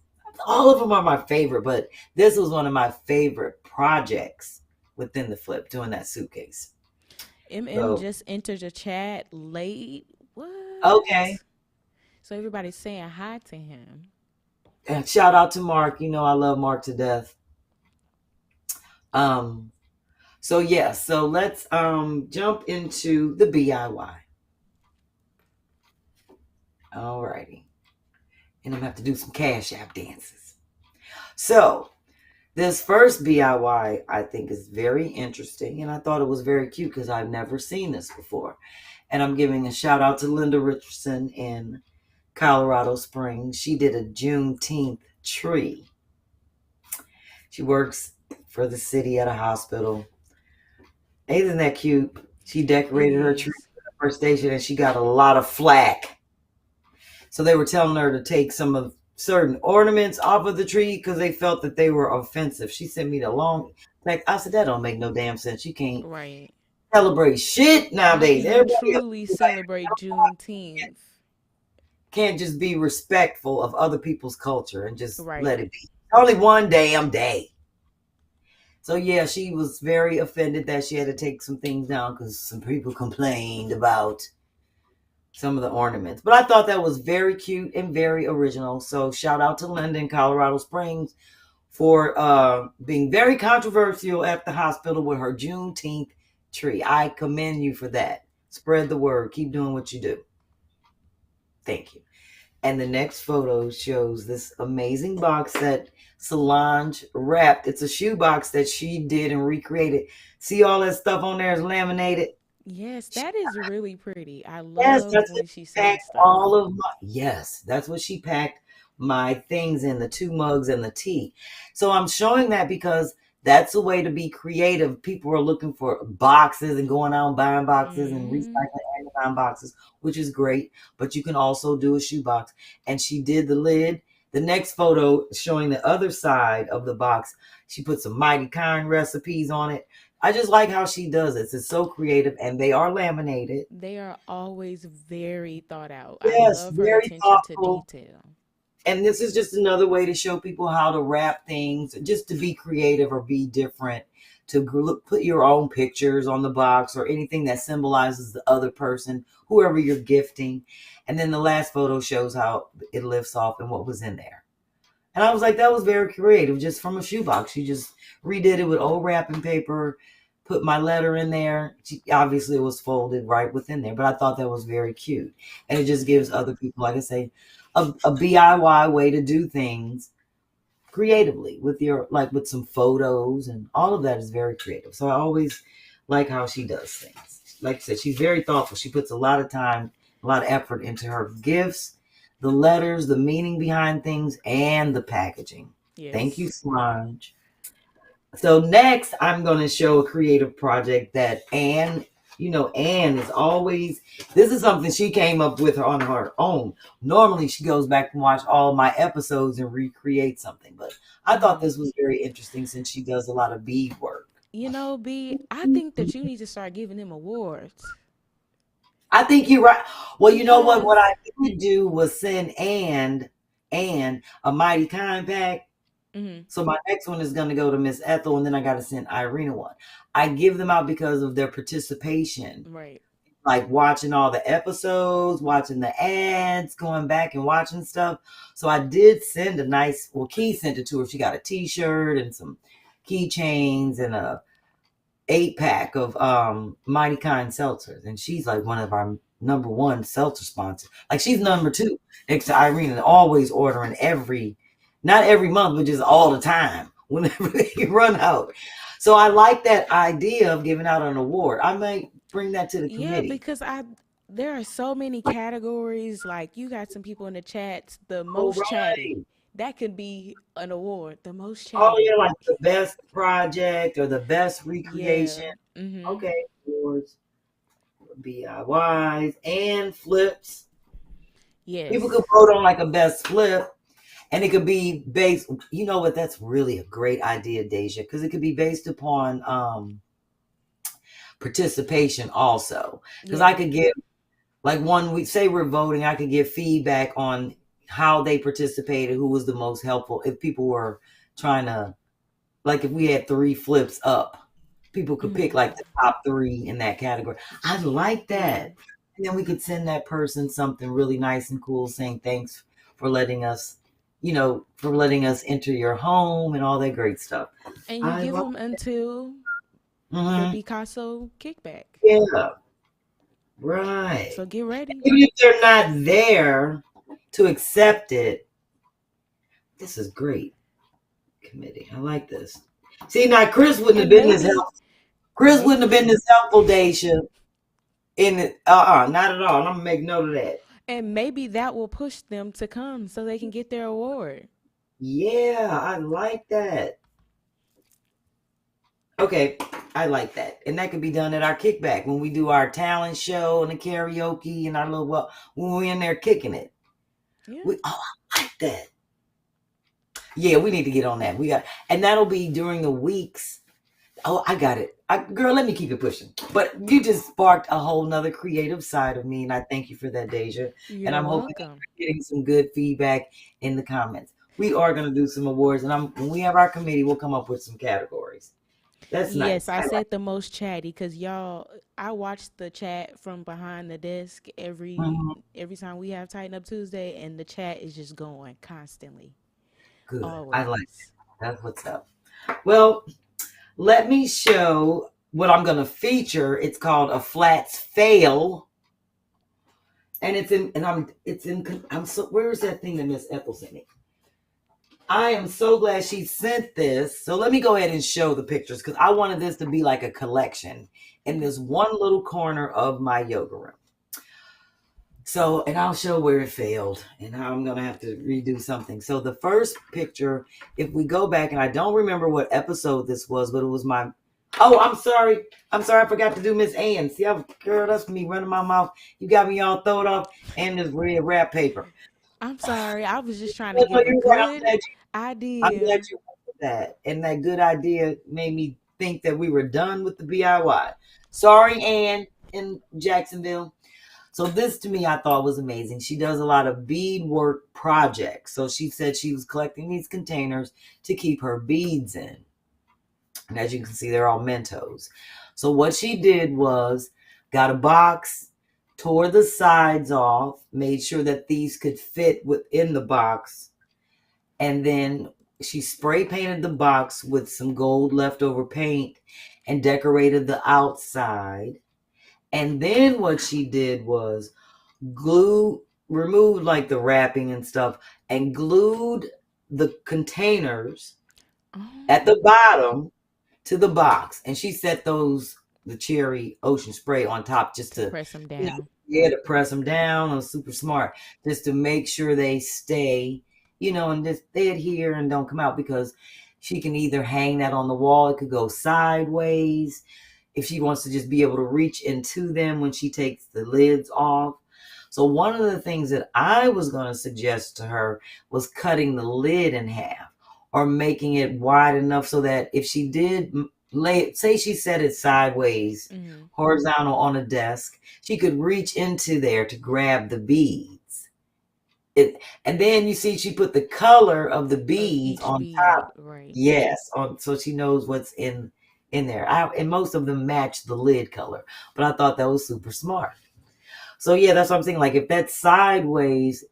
All of them are my favorite, but this was one of my favorite projects within the flip, doing that suitcase. MM just entered the chat late. What? Okay. So everybody's saying hi to him. And shout out to Mark. I love Mark to death. So yeah, so let's jump into the DIY. Alrighty. And I'm gonna have to do some CashApp dances. So this first DIY I think is very interesting, and I thought it was very cute because I've never seen this before. And I'm giving a shout out to Linda Richardson in Colorado Springs. She did a Juneteenth tree. She works for the city at a hospital. Isn't that cute? She decorated her tree for the first station, and she got a lot of flack. So they were telling her to take some of certain ornaments off of the tree because they felt that they were offensive. She sent me the long text. I said, that don't make no damn sense. You can't celebrate shit nowadays. Everybody truly celebrate Juneteenth. Can't just be respectful of other people's culture and just let it be. Only one damn day. So yeah, she was very offended that she had to take some things down because some people complained about some of the ornaments. But I thought that was very cute and very original. So shout out to Linda in Colorado Springs for being very controversial at the hospital with her Juneteenth tree. I commend you for that. Spread the word. Keep doing what you do. Thank you. And the next photo shows this amazing box that Solange wrapped. It's a shoe box that she did and recreated. See all that stuff on there is laminated. Yes, that is really pretty. I love when she packed all of my. Yes, that's what she packed my things in, the 2 mugs and the tea. So I'm showing that because that's a way to be creative. People are looking for boxes and going out and buying boxes and recycling Amazon boxes, which is great. But you can also do a shoe box. And she did the lid. The next photo showing the other side of the box, she put some Mighty Kind recipes on it. I just like how she does it. It's so creative, and they are laminated. They are always very thought out. Yes, I love her attention to detail. And this is just another way to show people how to wrap things, just to be creative or be different, to put your own pictures on the box or anything that symbolizes the other person, whoever you're gifting. And then the last photo shows how it lifts off and what was in there. And I was like, that was very creative, just from a shoebox. She just redid it with old wrapping paper, put my letter in there. Obviously, it was folded right within there, but I thought that was very cute. And it just gives other people, like I say, a DIY way to do things creatively with with some photos, and all of that is very creative. So I always like how she does things. Like I said, she's very thoughtful. She puts a lot of time, a lot of effort into her gifts, the letters, the meaning behind things, and the packaging. Yes. Thank you, Solange. So next, I'm going to show a creative project that Anne Anne is always, this is something she came up with on her own. Normally she goes back and watch all my episodes and recreate something, but I thought this was very interesting since she does a lot of bead work. B, I think that you need to start giving him awards. I think you're right. Well, you know what? Because What I did do was send Anne a Mighty Kind pack. mm-hmm. So my next one is going to go to Miss Ethel, and then I got to send Irina one. I give them out because of their participation, Right. like watching all the episodes, watching the ads, going back and watching stuff. So I did send a nice, well, Key sent it to her. She got a T-shirt and some keychains and a 8-pack of Mighty Kind seltzers, and she's like one of our number one seltzer sponsors. Like she's number 2 next to Irene, and always ordering not every month, but just all the time whenever they run out. So I like that idea of giving out an award. I might bring that to the Yeah, committee. because there are so many categories. Like you got some people in the chats, the Oh, most chatty. right. That could be an award. The most Oh, chatty. yeah, like the best project or the best Yeah. recreation. Mm-hmm. Okay, awards, DIYs, and flips. People could Yes. vote on like a best flip, and it could be based. You know what? That's really a great idea, Deja, because it could be based upon participation also. Because I Yeah. could give like one week, say we're voting, I could give feedback on how they participated, who was the most helpful. If people were trying to, like, if we had 3 flips up, people could pick Mm-hmm. like the top 3 in that category. I like Yeah. that. And then we could send that person something really nice and cool saying thanks for letting us, for letting us enter your home and all that great stuff. And you I give love them until the hmm Picasso kickback. Yeah, right. So get ready. Even if they're not there to accept it, this is great. Committee. I like this. See, now Chris wouldn't have And been this maybe, helpful. Chris wouldn't have maybe, been this helpful, Daisha. In it, not at all. And I'm gonna make note of that. and maybe that will push them to come so they can get their award. Yeah, I like that. Okay, I like that. And that could be done at our kickback when we do our talent show and the karaoke and our when we're in there kicking it. Yeah. I like that. Yeah, we need to get on that. And that'll be during the weeks. Oh, I got it. Girl, let me keep it pushing. But you just sparked a whole nother creative side of me, and I thank you for that, Deja. And You're I'm hoping that welcome. you're getting some good feedback in the comments. We are going to do some awards, and when we have our committee, we'll come up with some categories. That's Yes, nice. I I like said the most chatty because y'all. I watch the chat from behind the desk Mhm. every time we have Tighten Up Tuesday, and the chat is just going constantly, Good. I like always. that. That's what's up. Well, let me show what I'm going to feature. It's called a flats fail. And where is that thing that Miss Ethel sent me? I am so glad she sent this. So let me go ahead and show the pictures because I wanted this to be like a collection in this one little corner of my yoga room. So, and I'll show where it failed and how I'm going to have to redo something. So the first picture, if we go back, and I don't remember what episode this was, but it was I'm sorry. I forgot to do Miss Ann. See, girl, that's me running my mouth. You got me all thrown off and this red wrap paper. I'm sorry. I was just trying to No, give a you're right. good I'm glad idea. you went with that. And that good idea made me think that we were done with the DIY. Sorry, Ann in Jacksonville. So this to me, I thought was amazing. She does a lot of beadwork projects. So she said she was collecting these containers to keep her beads in. And as you can see, they're all Mentos. So what she did was got a box, tore the sides off, made sure that these could fit within the box. And then she spray painted the box with some gold leftover paint and decorated the outside. And then what she did was removed like the wrapping and stuff, and glued the containers at the Oh, bottom to the box. And she set the cherry ocean spray on top just to to, press them down. to press them down. It was super smart just to make sure they stay, and just they adhere and don't come out, because she can either hang that on the wall. It could go sideways. if she wants to just be able to reach into them when she takes the lids off. So one of the things that I was going to suggest to her was cutting the lid in half or making it wide enough so that if she did lay it, say she set it sideways, horizontal on a desk, she could reach into there to grab the beads. And then you see she put the color of the beads on top. Right. Yes, so she knows what's in there. And most of them match the lid color, but I thought that was super smart. So yeah, that's what I'm saying. Like if that's sideways,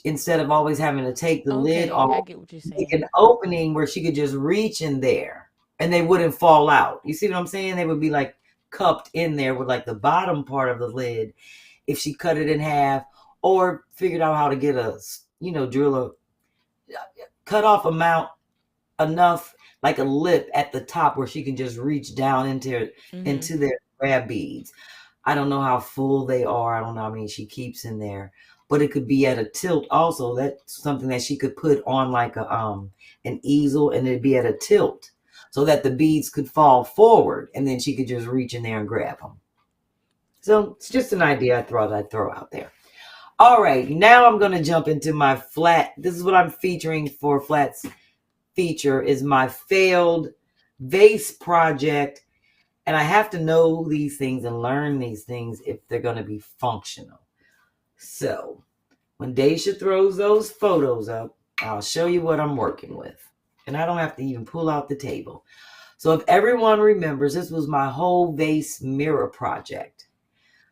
instead of always having to take the lid off, I get what you're saying. make an opening where she could just reach in there and they wouldn't fall out. You see what I'm saying? They would be like cupped in there with like the bottom part of the lid if she cut it in half or figured out how to get drill a cut off enough like a lip at the top where she can just reach down into their grab beads. I don't know how full they are. I don't know how many she keeps in there, but it could be at a tilt also. That's something that she could put on like an easel, and it'd be at a tilt so that the beads could fall forward, and then she could just reach in there and grab them. So it's just an idea I thought I'd throw out there. All right, now I'm going to jump into my flat. This is what I'm featuring for Flat's feature is my failed vase project. And I have to know these things and learn these things if they're going to be functional. So when Deja throws those photos up, I'll show you what I'm working with. And I don't have to even pull out the table. So if everyone remembers, this was my whole vase mirror project.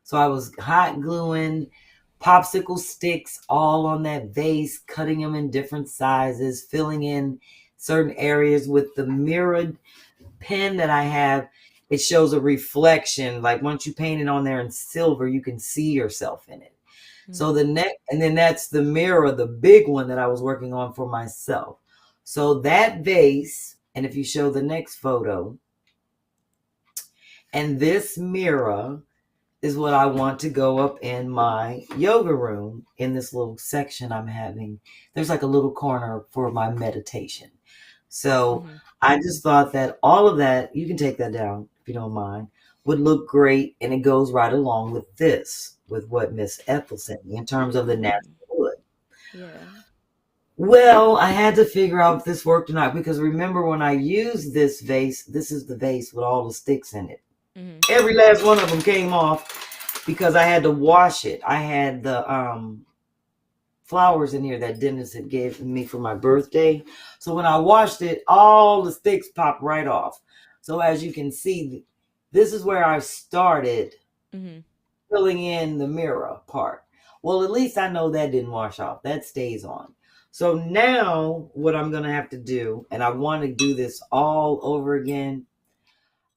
So I was hot gluing popsicle sticks all on that vase, cutting them in different sizes, filling in certain areas with the mirrored pen that I have. It shows a reflection. Like once you paint it on there in silver, you can see yourself in it. So and then that's the mirror, the big one that I was working on for myself. So that vase, and if you show the next photo, and this mirror is what I want to go up in my yoga room in this little section I'm having. There's like a little corner for my meditation. So I just thought that all of that, you can take that down if you don't mind, would look great. And it goes right along with this, with what Miss Ethel sent me in terms of the natural wood. Yeah. Well, I had to figure out if this worked or not, because remember when I used this vase, this is the vase with all the sticks in it. Every last one of them came off because I had to wash it. I had the flowers in here that Dennis had given me for my birthday. So when I washed it, all the sticks popped right off. So as you can see, this is where I started filling in the mirror part. Well, at least I know that didn't wash off. That stays on. So now what I'm going to have to do, and I want to do this all over again,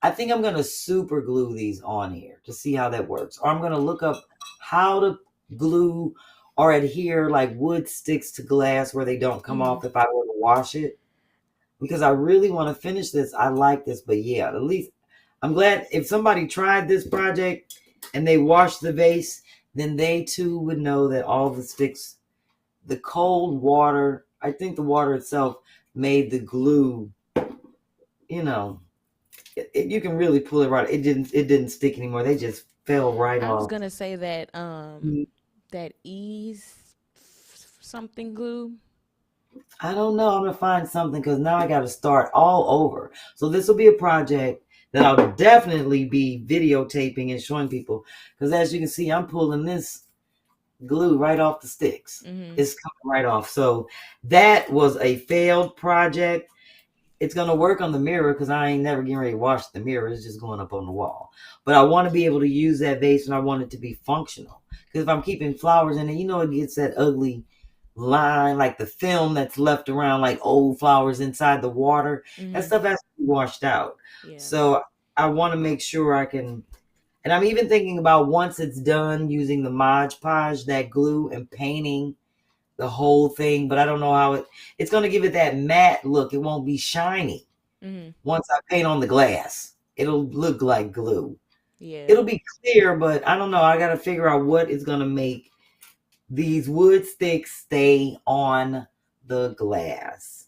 I think I'm going to super glue these on here to see how that works. Or I'm going to look up how to glue or adhere like wood sticks to glass where they don't come off if I were to wash it. Because I really want to finish this. I like this, but yeah, at least I'm glad if somebody tried this project and they washed the vase, then they too would know that all the sticks, the cold water, I think the water itself made the glue, you can really pull it right. It didn't stick anymore. They just fell right off. I was gonna say that that ease something glue. I don't know. I'm gonna find something because now I got to start all over. So this will be a project that I'll definitely be videotaping and showing people. Because as you can see, I'm pulling this glue right off the sticks. It's coming right off. So that was a failed project. It's going to work on the mirror because I ain't never getting ready to wash the mirror. It's just going up on the wall. But I want to be able to use that vase and I want it to be functional. Because if I'm keeping flowers in it, it gets that ugly line, like the film that's left around, like old flowers inside the water. That stuff has to be washed out. Yeah. So I want to make sure I can. And I'm even thinking about once it's done using the Mod Podge, that glue, and painting the whole thing, but I don't know how it's going to give it that matte look. It won't be shiny. Once I paint on the glass, it'll look like glue. Yeah, it'll be clear, but I don't know. I got to figure out what is going to make these wood sticks stay on the glass.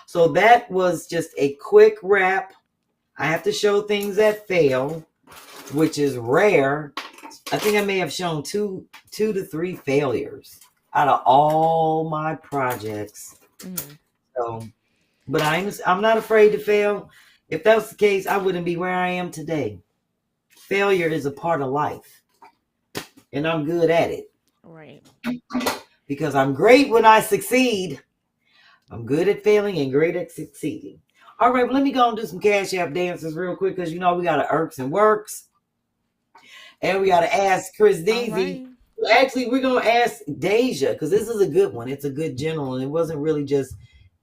So that was just a quick wrap I have to show things that fail, which is rare. I think I may have shown two to three failures out of all my projects. So, but I'm not afraid to fail. If that was the case, I wouldn't be where I am today. Failure is a part of life, and I'm good at it. Right. Because I'm great when I succeed. I'm good at failing and great at succeeding. All right, well, let me go and do some Cash App dances real quick because you know we got to irks and works. And we got to ask Chris Deasy. Right. Actually, we're going to ask Deja because this is a good one. It's a good general, and it wasn't really just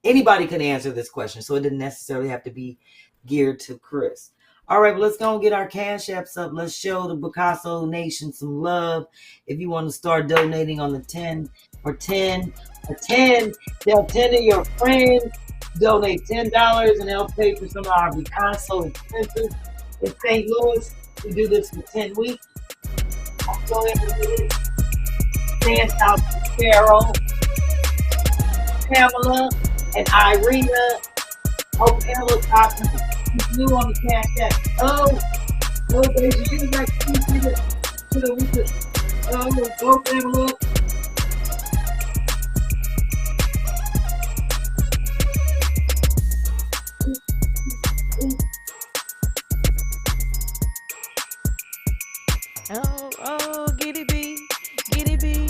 anybody could answer this question, so it didn't necessarily have to be geared to Chris. All right, well, let's go and get our Cash Apps up. Let's show the Picasso Nation some love. If you want to start donating on the 10 for 10 for 10, tell 10 of your friends, donate $10 and they'll pay for some of our Picasso expenses in St. Louis. We do this for 10 weeks. I'll go ahead and do it. Dance out to Carol, Pamela, and Irina. Oh, Pamela talking. She's new on the Cash App. Oh, baby, you like to the go Pamela. Oh, get it, B. Get it, B.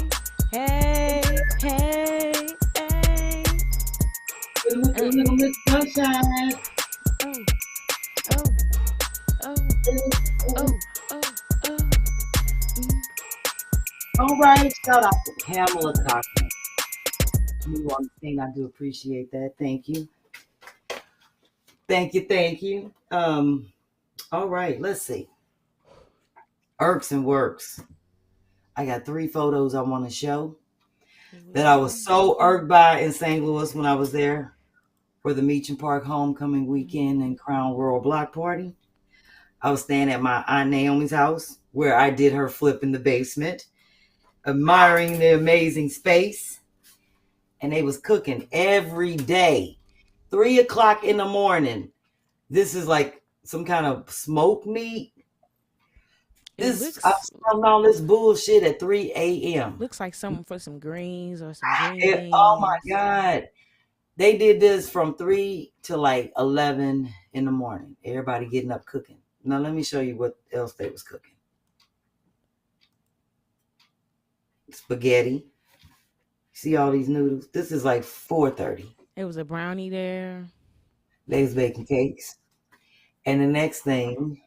Hey, hey, hey. Little Miss Sunshine. Oh, oh, oh, oh, oh, oh. All right, shout out to Pamela talking. You want to sing? I do appreciate that. Thank you. Thank you. All right, let's see. Irks and works. I got 3 photos I want to show that I was so irked by in St. Louis when I was there for the Meacham Park homecoming weekend and Crown World Block Party. I was staying at my Aunt Naomi's house where I did her flip in the basement, admiring the amazing space. And they was cooking every day, 3 o'clock in the morning. This is like some kind of smoked meat. I'm smelling all this bullshit at 3 a.m. Looks like something for some greens or some green beans. Oh my God. They did this from 3 to like 11 in the morning. Everybody getting up cooking. Now let me show you what else they was cooking. Spaghetti. See all these noodles? This is like 4:30. It was a brownie there. They was baking cakes. And the next thing,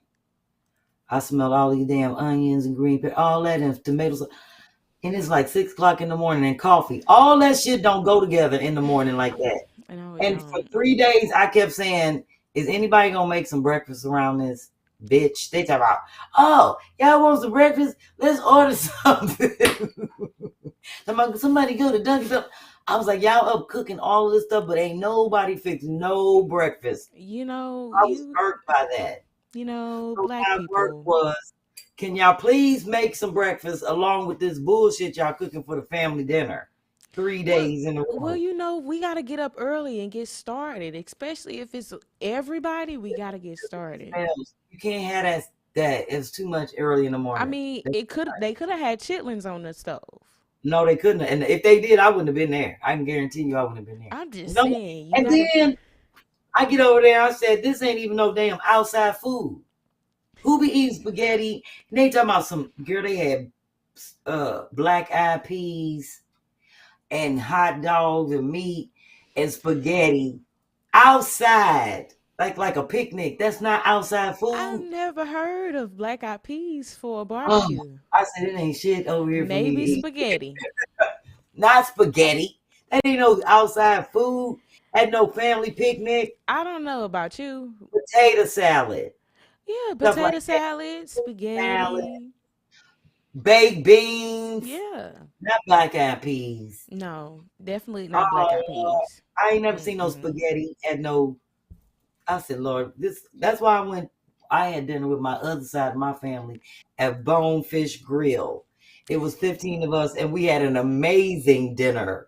I smelled all these damn onions and green pepper, all that, and tomatoes. And it's like 6 o'clock in the morning and coffee. All that shit don't go together in the morning like that. And for 3 days, I kept saying, is anybody going to make some breakfast around this bitch? They talk about, oh, y'all want some breakfast? Let's order something. Somebody go to Dunkin'. I was like, y'all up cooking all of this stuff, but ain't nobody fixing no breakfast. You know, I was hurt by that. You know, so black my people. Work was, can y'all please make some breakfast along with this bullshit y'all cooking for the family dinner 3 days in a row? Well, you know, we got to get up early and get started, especially if it's everybody. We got to get started. You can't have that. It's too much early in the morning. I mean, they could have had chitlins on the stove. No, they couldn't. And if they did, I wouldn't have been there. I can guarantee you I wouldn't have been there. I'm just saying. And then I get over there. I said, this ain't even no damn outside food. Who be eating spaghetti? And they talking about some, girl, they had black-eyed peas and hot dogs and meat and spaghetti outside. Like a picnic. That's not outside food. I've never heard of black-eyed peas for a barbecue. I said, it ain't shit over here for me. Maybe spaghetti. Not spaghetti. That ain't no outside food. Had no family picnic. I don't know about you. Potato salad. Yeah, potato salad, spaghetti. Salad. Baked beans. Yeah. Not black-eyed peas. No, definitely not black-eyed peas. I ain't never seen no spaghetti at no... I said, Lord, that's why I had dinner with my other side of my family at Bonefish Grill. It was 15 of us, and we had an amazing dinner.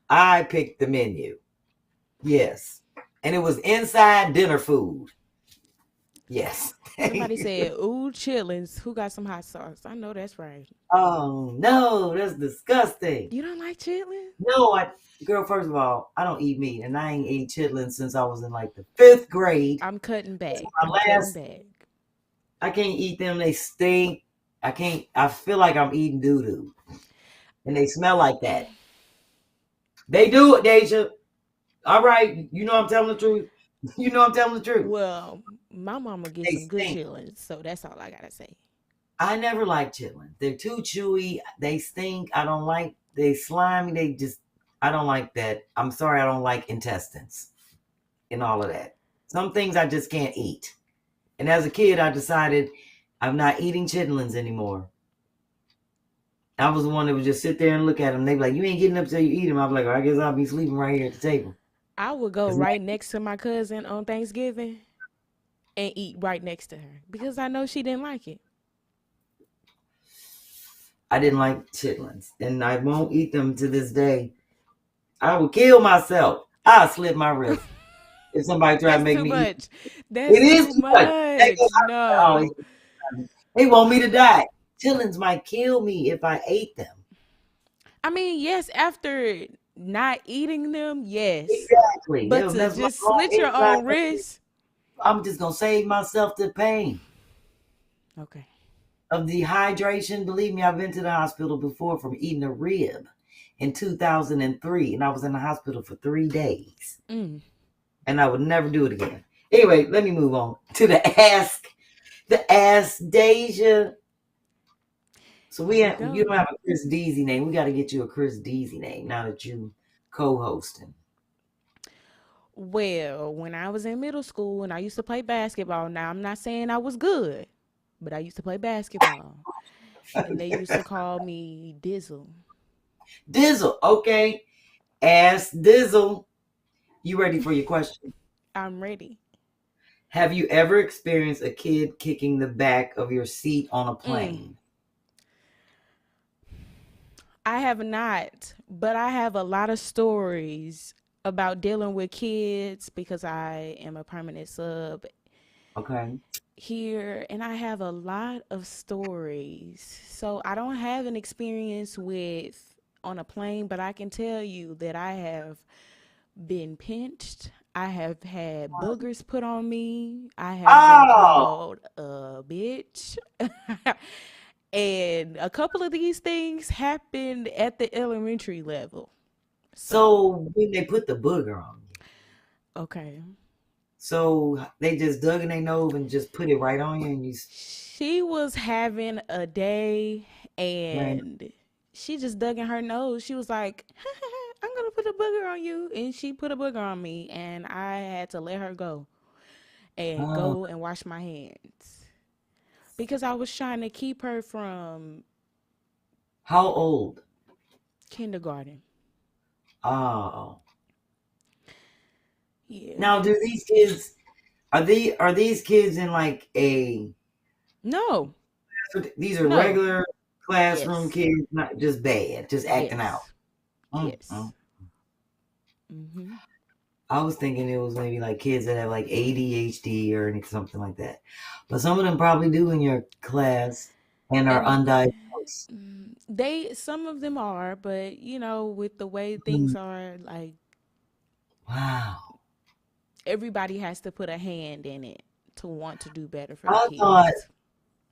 I picked the menu. Yes. And it was inside dinner food. Yes. Somebody said, "Ooh, chitlins. Who got some hot sauce?" I know that's right. Oh no, that's disgusting. You don't like chitlins? No, girl, first of all, I don't eat meat, and I ain't ate chitlins since I was in like the 5th grade. I'm cutting That's back. my I'm cutting last. back. I can't eat them. They stink. I can't. I feel like I'm eating doo doo, and they smell like that. They do it, Deja. All right, you know I'm telling the truth. You know I'm telling the truth. Well, my mama gets They some good stink. chitlins, so that's all I gotta say. I never liked chitlins. They're too chewy. They stink. I don't like. They slimy. They just. I don't like that. I'm sorry. I don't like intestines and all of that. Some things I just can't eat. And as a kid, I decided I'm not eating chitlins anymore. I was the one that would just sit there and look at them. They'd be like, "You ain't getting up till you eat them." I'd be like, "Well, I guess I'll be sleeping right here at the table." I would go right next to my cousin on Thanksgiving and eat right next to her because I know she didn't like it. I didn't like chitlins, and I won't eat them to this day. I will kill myself. I'll slit my wrist if somebody try to That's make too me eat. much. It That's is too too much. much. No. They want me to die. Chitlins might kill me if I ate them. I mean, yes, after not eating them, yes. Exactly. But It'll to mess my just whole slit your inside. own wrist. I'm just gonna save myself the pain Okay. of dehydration. Believe me, I've been to the hospital before from eating a rib in 2003, and I was in the hospital for 3 days. Mm. And I would never do it again. Anyway, let me move on to the Ask Deja. So you don't have a Chris Deasy name. We got to get you a Chris Deasy name now that you co-hosting. Well, when I was in middle school and I used to play basketball, now I'm not saying I was good, but I used to play basketball. And they used to call me Dizzle. Dizzle, okay. Ask Dizzle. You ready for your question? I'm ready. Have you ever experienced a kid kicking the back of your seat on a plane? I have not, but I have a lot of stories about dealing with kids because I am a permanent sub Okay. here and I have a lot of stories. So I don't have an experience with on a plane, but I can tell you that I have been pinched. I have had boogers put on me. I have been called a bitch. And a couple of these things happened at the elementary level. So when they put the booger on you, Okay. so they just dug in their nose and just put it right on you, and you. She was having a day Right. and she just dug in her nose. She was like, I'm going to put a booger on you. And she put a booger on me. And I had to let her go and go and wash my hands because I was trying to keep her from How old? kindergarten. Oh. Yeah. Now, do these kids are these kids in like a? No. These are No. regular classroom Yes. kids, not just bad, just acting out. Yes. Mm-hmm. I was thinking it was maybe like kids that have like ADHD or something like that, but some of them probably do in your class and are undiagnosed. Some of them are, but you know, with the way things are, like, Wow. everybody has to put a hand in it to want to do better for the I kids. thought,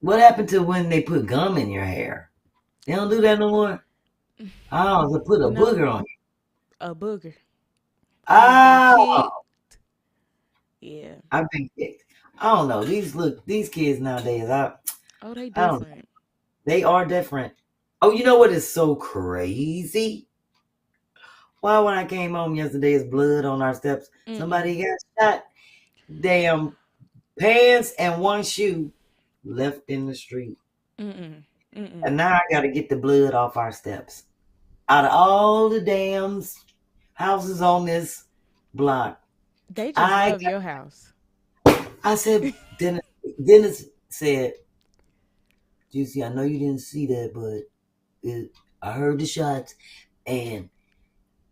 what happened to when they put gum in your hair? They don't do that no more. Oh, they put a booger on you. A booger. Oh, Yeah. I've been kicked. I don't know. These kids nowadays. They I don't. different. They are different. Oh, you know what is so crazy? Why when I came home yesterday, there's blood on our steps. Somebody got shot. Damn pants and one shoe left in the street. And now I got to get the blood off our steps. Out of all the damn houses on this block, They just love your house. I said, Dennis said, Juicy, I know you didn't see that, but I heard the shots and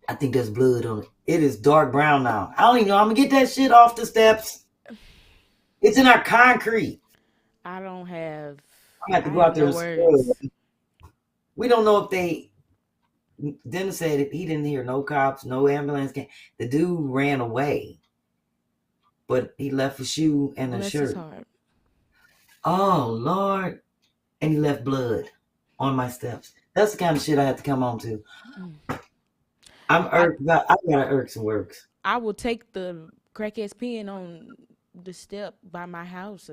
I think there's blood on it. It is dark brown now. I don't even know. I'm going to get that shit off the steps. It's in our concrete. I don't have. I'm gonna have to I go have out there no and scrub. words. We don't know if they. Dennis said he didn't hear no cops, no ambulance came. The dude ran away, but he left a shoe and a Bless his shirt. heart. Oh Lord! And he left blood on my steps. That's the kind of shit I have to come on to. I'm I irked about. I gotta irk some works. I will take the crackhead's pen on the step by my house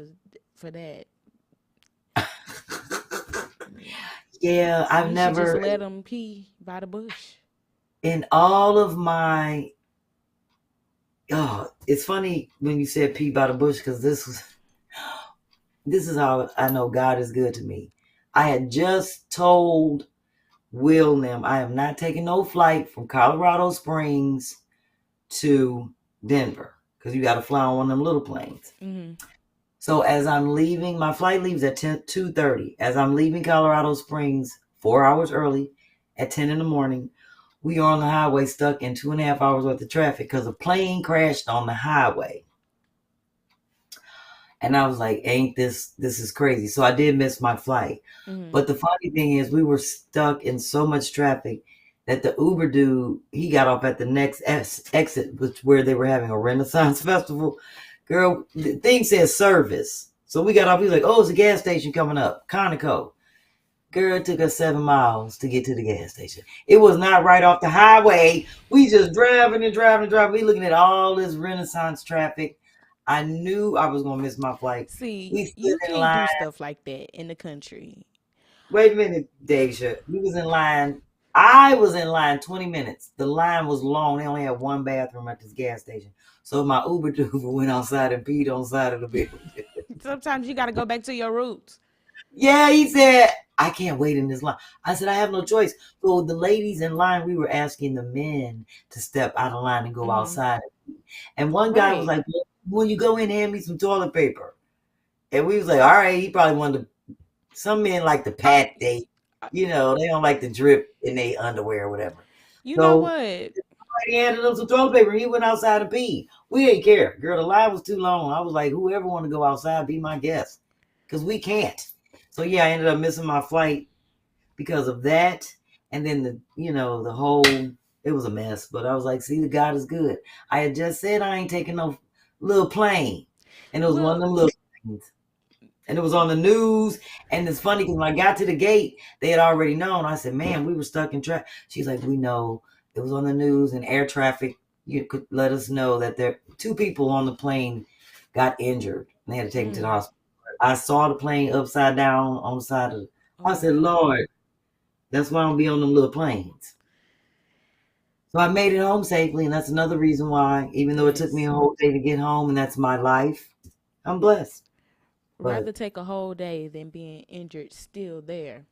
for that. Yeah, I've You should just never let them pee by the bush. in all of my. Oh, it's funny when you said pee by the bush because this is how I know God is good to me. I had just told Will and them I am not taking no flight from Colorado Springs to Denver because you got to fly on one of them little planes. Mm-hmm. So as I'm leaving, my flight leaves at 2:30. As I'm leaving Colorado Springs 4 hours early at 10 in the morning, we are on the highway stuck in 2.5 hours worth of traffic because a plane crashed on the highway. And I was like, ain't this is crazy. So I did miss my flight. Mm-hmm. But the funny thing is we were stuck in so much traffic that the Uber dude, he got off at the next exit, which where they were having a Renaissance festival. Girl, the thing says service. So we got off, he was like, oh, it's a gas station coming up, Conoco. Girl, it took us 7 miles to get to the gas station. It was not right off the highway. We just driving and driving and driving. We looking at all this Renaissance traffic. I knew I was going to miss my flight. See, We stood you in can't line. do stuff like that in the country. Wait a minute, Deja. We was in line. I was in line 20 minutes. The line was long. They only had one bathroom at this gas station. So my Uber driver went outside and peed on the side of the building. Sometimes you got to go back to your roots. Yeah, he said, I can't wait in this line. I said, I have no choice. So the ladies in line, we were asking the men to step out of line and go outside. And one guy was like, when you go in, hand me some toilet paper. And we was like, all right, he probably wanted to. Some men like to pat they don't like to drip in their underwear or whatever. You So know what? he handed him some toilet paper. He went outside and peed. We didn't care. Girl, the line was too long. I was like, whoever want to go outside, be my guest. Because we can't. So yeah, I ended up missing my flight because of that. And then the whole, it was a mess. But I was like, see, the God is good. I had just said I ain't taking no little plane. And it was one of them little planes. And it was on the news. And it's funny because when I got to the gate, they had already known. I said, man, we were stuck in traffic. She's like, we know. It was on the news and air traffic. You could let us know that there 2 people on the plane got injured. And they had to take them to the hospital. I saw the plane upside down on the side of I said, Lord, that's why I don't be on them little planes. So I made it home safely. And that's another reason why, even though it took me a whole day to get home and that's my life, I'm blessed. Rather take a whole day than being injured still there.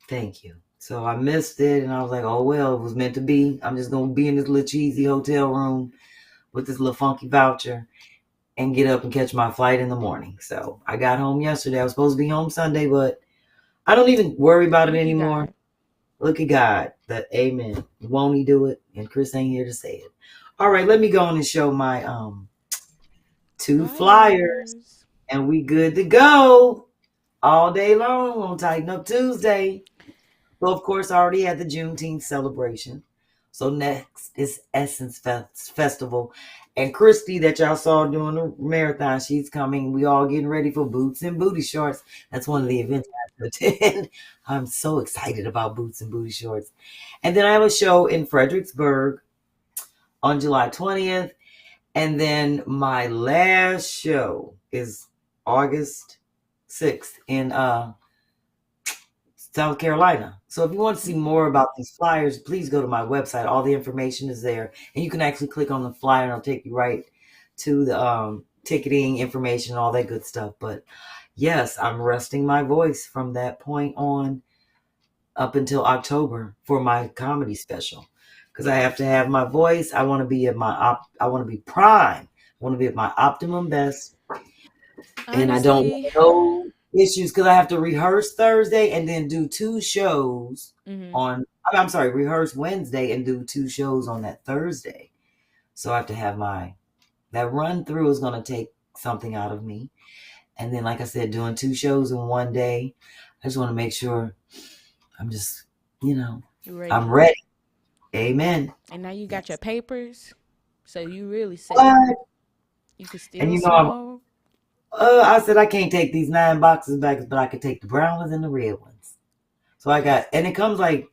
Thank you. So I missed it and I was like, oh, well, it was meant to be. I'm just going to be in this little cheesy hotel room with this little funky voucher and get up and catch my flight in the morning. So I got home yesterday. I was supposed to be home Sunday, but I don't even worry about it anymore. Look at God. That amen. Won't he do it? And Chris ain't here to say it. All right, let me go on and show my 2 flyers. And we good to go all day long on Tighten Up Tuesday. So, of course, I already had the Juneteenth celebration. So next is Essence Festival. And Christy that y'all saw doing the marathon, she's coming. We all getting ready for Boots and Booty Shorts. That's one of the events I have to attend. I'm so excited about Boots and Booty Shorts. And then I have a show in Fredericksburg on July 20th. And then my last show is August 6th in South Carolina. So if you want to see more about these flyers, please go to my website. All the information is there. And you can actually click on the flyer and it'll take you right to the ticketing information, all that good stuff. But yes, I'm resting my voice from that point on up until October for my comedy special. Because I have to have my voice. I want to be at I want to be prime. I want to be at my optimum best. Honestly, and I don't want no issues because I have to rehearse Thursday and then do 2 shows rehearse Wednesday and do 2 shows on that Thursday. So I have to have my That run through is going to take something out of me. And then, like I said, doing 2 shows in one day, I just want to make sure I'm just, I'm ready. Amen. And now you got your papers, so you really set. What? You can And still I'm, smoke. I said I can't take these 9 boxes back, but I could take the brown ones and the red ones. So I got, and it comes like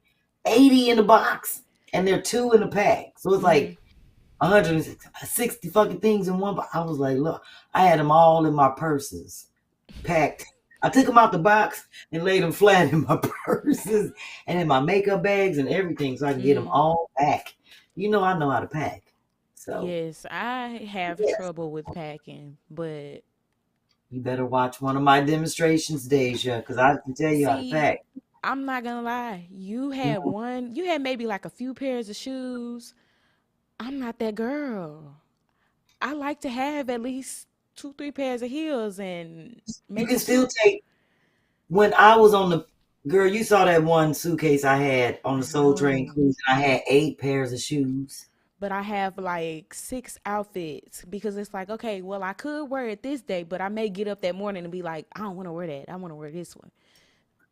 80 in the box, and there are 2 in the pack. So it's like 160 fucking things in one. But I was like, look, I had them all in my purses, packed. I took them out the box and laid them flat in my purses and in my makeup bags and everything, so I can get them all back. I know how to pack. So yes, I have trouble with packing, but you better watch one of my demonstrations, Deja, because I can tell you how to pack. I'm not gonna lie. You had you had maybe like a few pairs of shoes. I'm not that girl. I like to have at least 2-3 pairs of heels and you can still take. When I was on the girl, you saw that one suitcase I had on the Soul Train cruise, and I had 8 pairs of shoes. But I have like 6 outfits because it's like, okay, well, I could wear it this day, but I may get up that morning and be like, I don't want to wear that. I want to wear this one.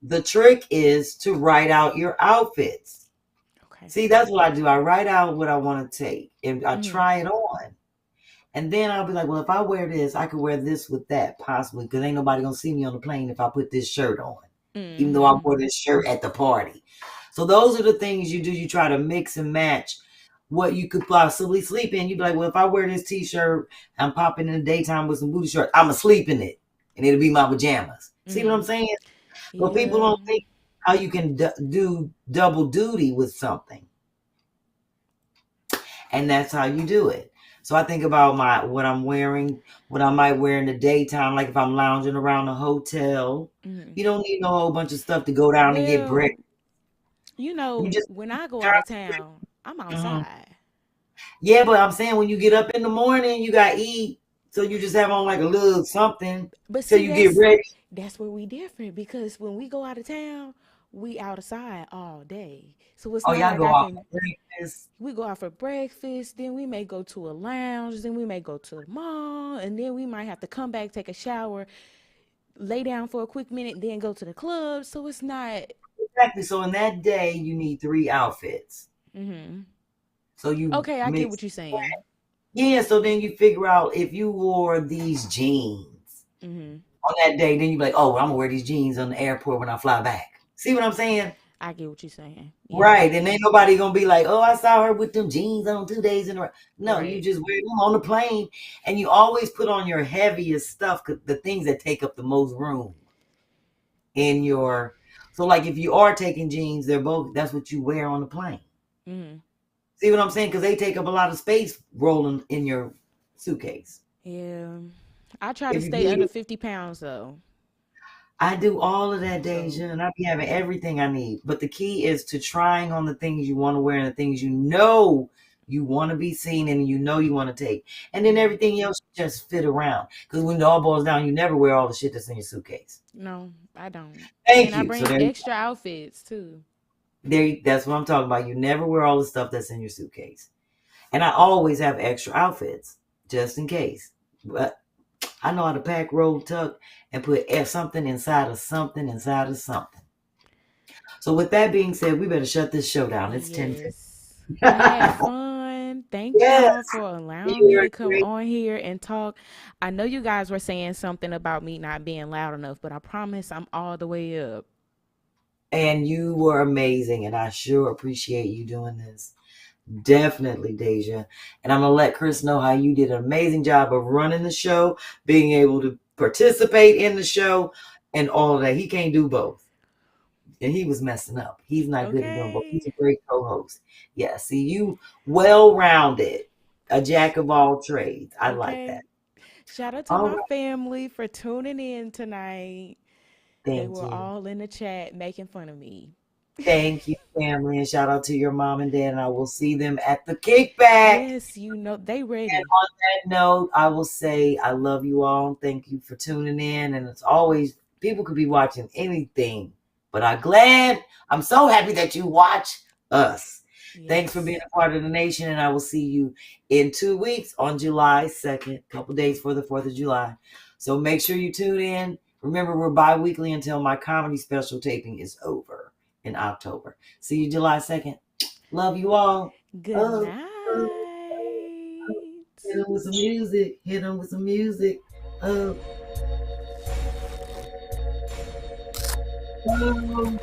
The trick is to write out your outfits. Okay. See, that's what I do. I write out what I want to take and I try it on. And then I'll be like, well, if I wear this, I could wear this with that possibly, because ain't nobody going to see me on the plane if I put this shirt on, even though I wore this shirt at the party. So those are the things you do. You try to mix and match what you could possibly sleep in. You'd be like, well, if I wear this t-shirt, I'm popping in the daytime with some booty shorts, I'm going to sleep in it, and it'll be my pajamas. See what I'm saying? But people don't think how you can do double duty with something. And that's how you do it. So I think about what I'm wearing, what I might wear in the daytime, like if I'm lounging around a hotel. You don't need no whole bunch of stuff to go down and get bread. When I go out of town, I'm outside. Yeah, but I'm saying when you get up in the morning, you got to eat. So you just have on like a little something till you get ready. That's where we different, because when we go out of town, we outside all day. So it's not y'all like go out for breakfast. We go out for breakfast, then we may go to a lounge, then we may go to the mall, and then we might have to come back, take a shower, lay down for a quick minute, then go to the club. So it's not exactly. So in that day, you need 3 outfits. So you I get what you're saying. Yeah, so then you figure out if you wore these jeans on that day, then you be like, oh, I'm gonna wear these jeans on the airport when I fly back. See what I'm saying? I get what you're saying. Yeah. Right, and ain't nobody gonna be like, oh, I saw her with them jeans on 2 days in a row. No, you just wear them on the plane, and you always put on your heaviest stuff, the things that take up the most room in your. So, like, if you are taking jeans, that's what you wear on the plane. See what I'm saying? Because they take up a lot of space rolling in your suitcase. Yeah. I try to stay under 50 pounds, though. I do all of that, Deja, and I be having everything I need. But the key is to trying on the things you want to wear and the things you want to be seen and you want to take. And then everything else just fit around. Because when it all boils down, you never wear all the shit that's in your suitcase. No, I don't. Thank you. I bring extra outfits, too. That's what I'm talking about. You never wear all the stuff that's in your suitcase. And I always have extra outfits just in case. But I know how to pack, roll, tuck, and put something inside of something inside of something. So with that being said, we better shut this show down. It's 10:50. I had fun. Thank y'all for allowing me to come on here and talk. I know you guys were saying something about me not being loud enough, but I promise I'm all the way up. And you were amazing, and I sure appreciate you doing this. Definitely, Deja. And I'm going to let Chris know how you did an amazing job of running the show, being able to participate in the show, and all of that. He can't do both. And he was messing up. He's not good at doing both. He's a great co-host. Yeah, see, you well-rounded, a jack of all trades. I like that. Shout out to my family for tuning in tonight. They were all in the chat making fun of me. Thank you, family, and shout out to your mom and dad, and I will see them at the kickback. Yes, they ready. And on that note, I will say I love you all. Thank you for tuning in, and it's always, people could be watching anything, but I'm so happy that you watch us. Thanks for being Yes. a part of the nation, and I will see you in 2 weeks on July 2nd, a couple days for the 4th of July. So make sure you tune in. Remember, we're bi-weekly until my comedy special taping is over in October. See you July 2nd. Love you all. Good Oh, night. hit them with some music. Hit them with some music. Oh. Oh.